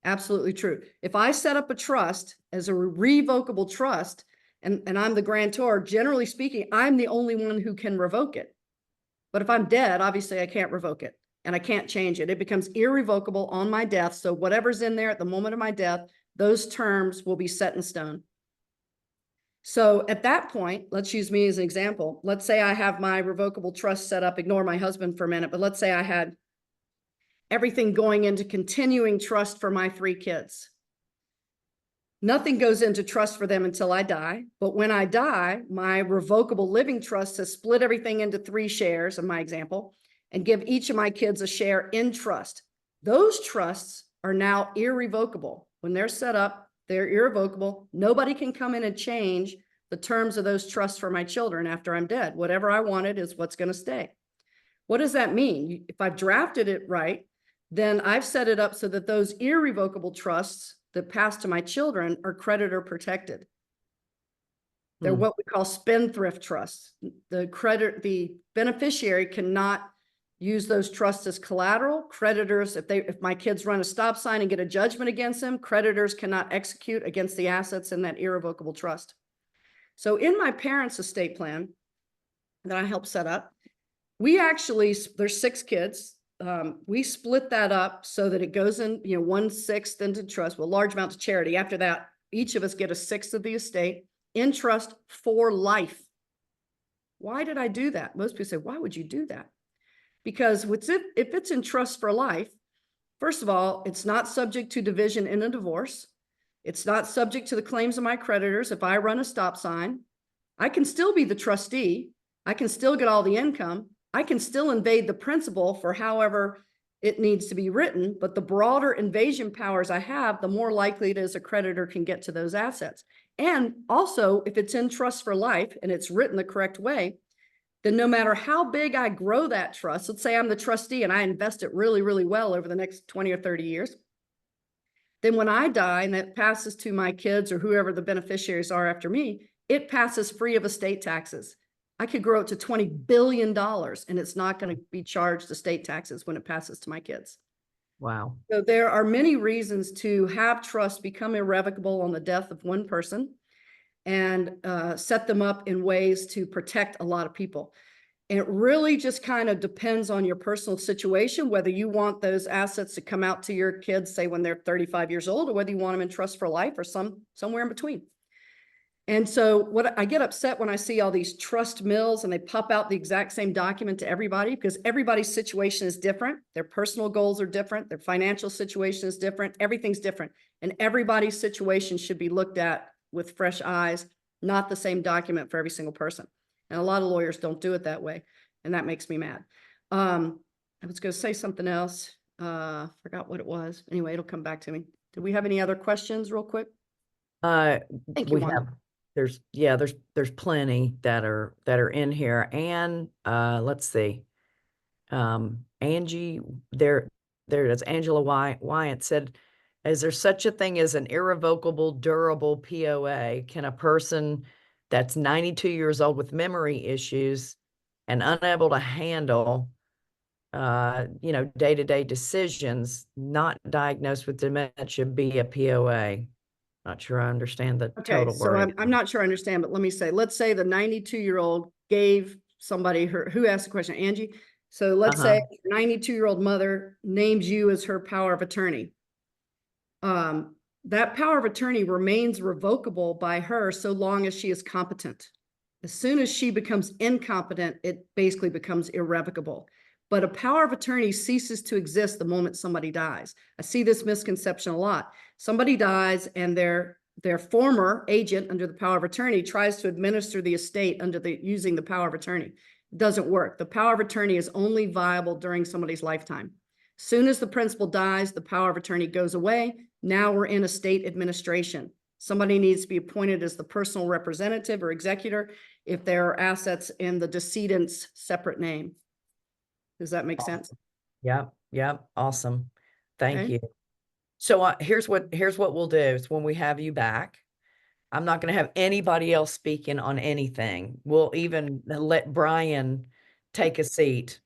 F: Absolutely true. If I set up a trust as a revocable trust and I'm the grantor, generally speaking, I'm the only one who can revoke it. But if I'm dead, obviously I can't revoke it and I can't change it. It becomes irrevocable on my death. So whatever's in there at the moment of my death, those terms will be set in stone. So at that point, let's use me as an example. Let's say I have my revocable trust set up, ignore my husband for a minute, but let's say I had everything going into continuing trust for my 3 kids. Nothing goes into trust for them until I die. But when I die, my revocable living trust has split everything into 3 shares, in my example, and give each of my kids a share in trust. Those trusts are now irrevocable. When they're set up, they're irrevocable. Nobody can come in and change the terms of those trusts for my children after I'm dead. Whatever I wanted is what's going to stay. What does that mean? If I've drafted it right, then I've set it up so that those irrevocable trusts that pass to my children are creditor protected. They're what we call spendthrift trusts. The beneficiary cannot use those trusts as collateral. Creditors, if my kids run a stop sign and get a judgment against them, creditors cannot execute against the assets in that irrevocable trust. So in my parents' estate plan that I helped set up, we actually, there's 6 kids. We split that up so that it goes in, 1/6 into trust, well, large amount to charity. After that, each of us get a 1/6 of the estate in trust for life. Why did I do that? Most people say, why would you do that? Because if it's in trust for life, first of all, it's not subject to division in a divorce. It's not subject to the claims of my creditors. If I run a stop sign, I can still be the trustee. I can still get all the income. I can still invade the principal for however it needs to be written. But the broader invasion powers I have, the more likely it is a creditor can get to those assets. And also, if it's in trust for life and it's written the correct way, then no matter how big I grow that trust, let's say I'm the trustee and I invest it really, really well over the next 20 or 30 years, then when I die and that passes to my kids or whoever the beneficiaries are after me, it passes free of estate taxes. I could grow it to $20 billion and it's not going to be charged estate taxes when it passes to my kids.
A: Wow.
F: So there are many reasons to have trust become irrevocable on the death of one person and set them up in ways to protect a lot of people. And it really just kind of depends on your personal situation, whether you want those assets to come out to your kids, say when they're 35 years old, or whether you want them in trust for life or somewhere in between. And so what I get upset when I see all these trust mills and they pop out the exact same document to everybody, because everybody's situation is different. Their personal goals are different. Their financial situation is different. Everything's different. And everybody's situation should be looked at with fresh eyes, not the same document for every single person. And a lot of lawyers don't do it that way. And that makes me mad. I was going to say something else. Forgot what it was. Anyway, it'll come back to me. Do we have any other questions real quick? Thank you, Wanda.
A: There's plenty that are in here. And let's see. Angie, there it is. Angela Wyatt said, is there such a thing as an irrevocable, durable POA? Can a person that's 92 years old with memory issues and unable to handle, day-to-day decisions, not diagnosed with dementia, be a POA? Not sure I understand the total
F: so
A: wording.
F: I'm not sure I understand, but let me say, let's say the 92-year-old gave somebody who asked the question, Angie? So let's say your 92-year-old mother names you as her power of attorney. That power of attorney remains revocable by her so long as she is competent. As soon as she becomes incompetent, it basically becomes irrevocable. But a power of attorney ceases to exist the moment somebody dies. I see this misconception a lot. Somebody dies and their former agent under the power of attorney tries to administer the estate using the power of attorney. It doesn't work. The power of attorney is only viable during somebody's lifetime. Soon as the principal dies, the power of attorney goes away. Now we're in estate administration. Somebody needs to be appointed as the personal representative or executor if there are assets in the decedent's separate name. Does that make sense?
A: Yep. Awesome. Thank
F: Okay.
A: you. So here's what we'll do is when we have you back, I'm not going to have anybody else speaking on anything. We'll even let Bryan take a seat.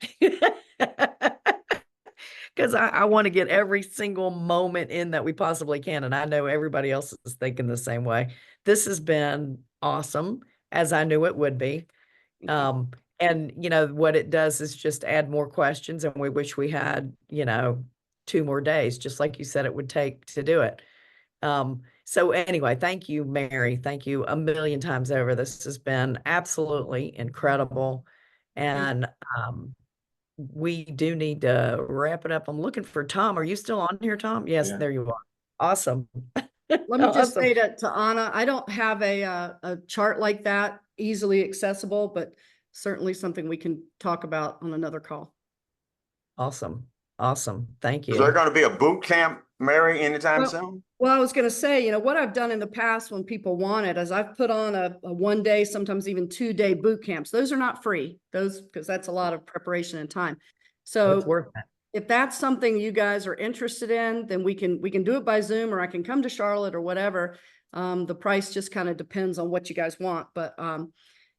A: Because I want to get every single moment in that we possibly can. And I know everybody else is thinking the same way. This has been awesome, as I knew it would be. And, you know, what it does is just add more questions. And we wish we had, you know, 2 more days, just like you said it would take to do it. So anyway, thank you, Mary. Thank you a million times over. This has been absolutely incredible. And, we do need to wrap it up. I'm looking for Tom. Are you still on here, Tom? Yes,
B: Yeah.
A: there you are. Awesome.
F: Let me just
A: Awesome.
F: say to Anna, I don't have a chart like that easily accessible, but certainly something we can talk about on another call.
A: Awesome. Thank
B: Is there
A: you.
B: going to be a boot camp, Mary, anytime
F: Well-
B: soon?
F: Well, I was going to say, you know, what I've done in the past when people want it is I've put on a 1-day, sometimes even 2-day boot camps. Those are not free, because that's a lot of preparation and time.
A: It's
F: So
A: worth it.
F: if that's something you guys are interested in, then we can do it by Zoom, or I can come to Charlotte or whatever. The price just kind of depends on what you guys want. But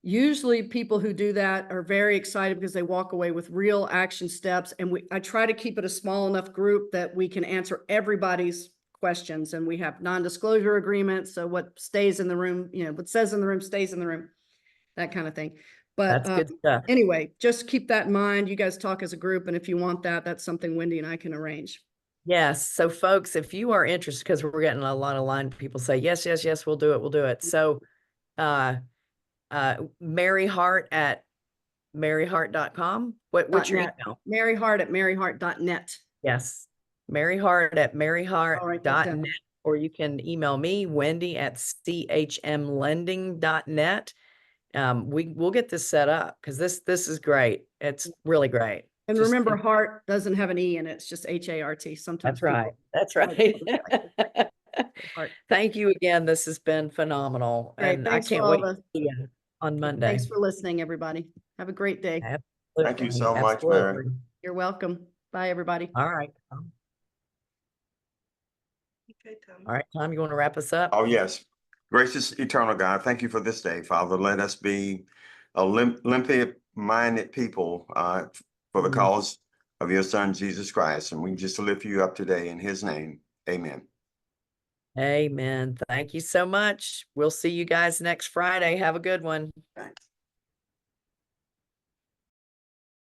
F: usually people who do that are very excited because they walk away with real action steps. And I try to keep it a small enough group that we can answer everybody's questions. And we have non-disclosure agreements. So what stays in the room, you know, what says in the room stays in the room, that kind of thing. But
A: That's good stuff.
F: anyway, just keep that in mind. You guys talk as a group. And if you want that, that's something Wendy and I can arrange.
A: Yes. So folks, if you are interested, because we're getting a lot of line people say, yes, we'll do it. So, Mary Hart at maryhart.com. What's your
F: .net.
A: email?
F: Mary Hart at maryhart.net.
A: Yes. Mary Hart at maryhart.net, or you can email me, Wendy at chmlending.net. We'll get this set up because this is great. It's really great.
F: And
A: Just
F: remember, Hart doesn't have an E in it. It's just HART. Sometimes
A: That's right.
F: people-
A: That's
F: like
A: right.
F: Hart.
A: Thank you again. This has been phenomenal.
F: Great.
A: And I
F: Thanks for
A: can't
F: all
A: wait
F: the-
A: to see you on Monday.
F: Thanks for listening, everybody. Have a great day.
B: Thank you so much, Mary.
F: You're welcome. Bye, everybody.
A: All right. All right, Tom, you want to wrap us up?
B: Oh, yes. Gracious eternal God, thank you for this day, Father. Let us be Olympic-minded people for the cause of your Son, Jesus Christ. And we just lift you up today in his name. Amen.
A: Amen. Thank you so much. We'll see you guys next Friday. Have a good one.
B: Thanks.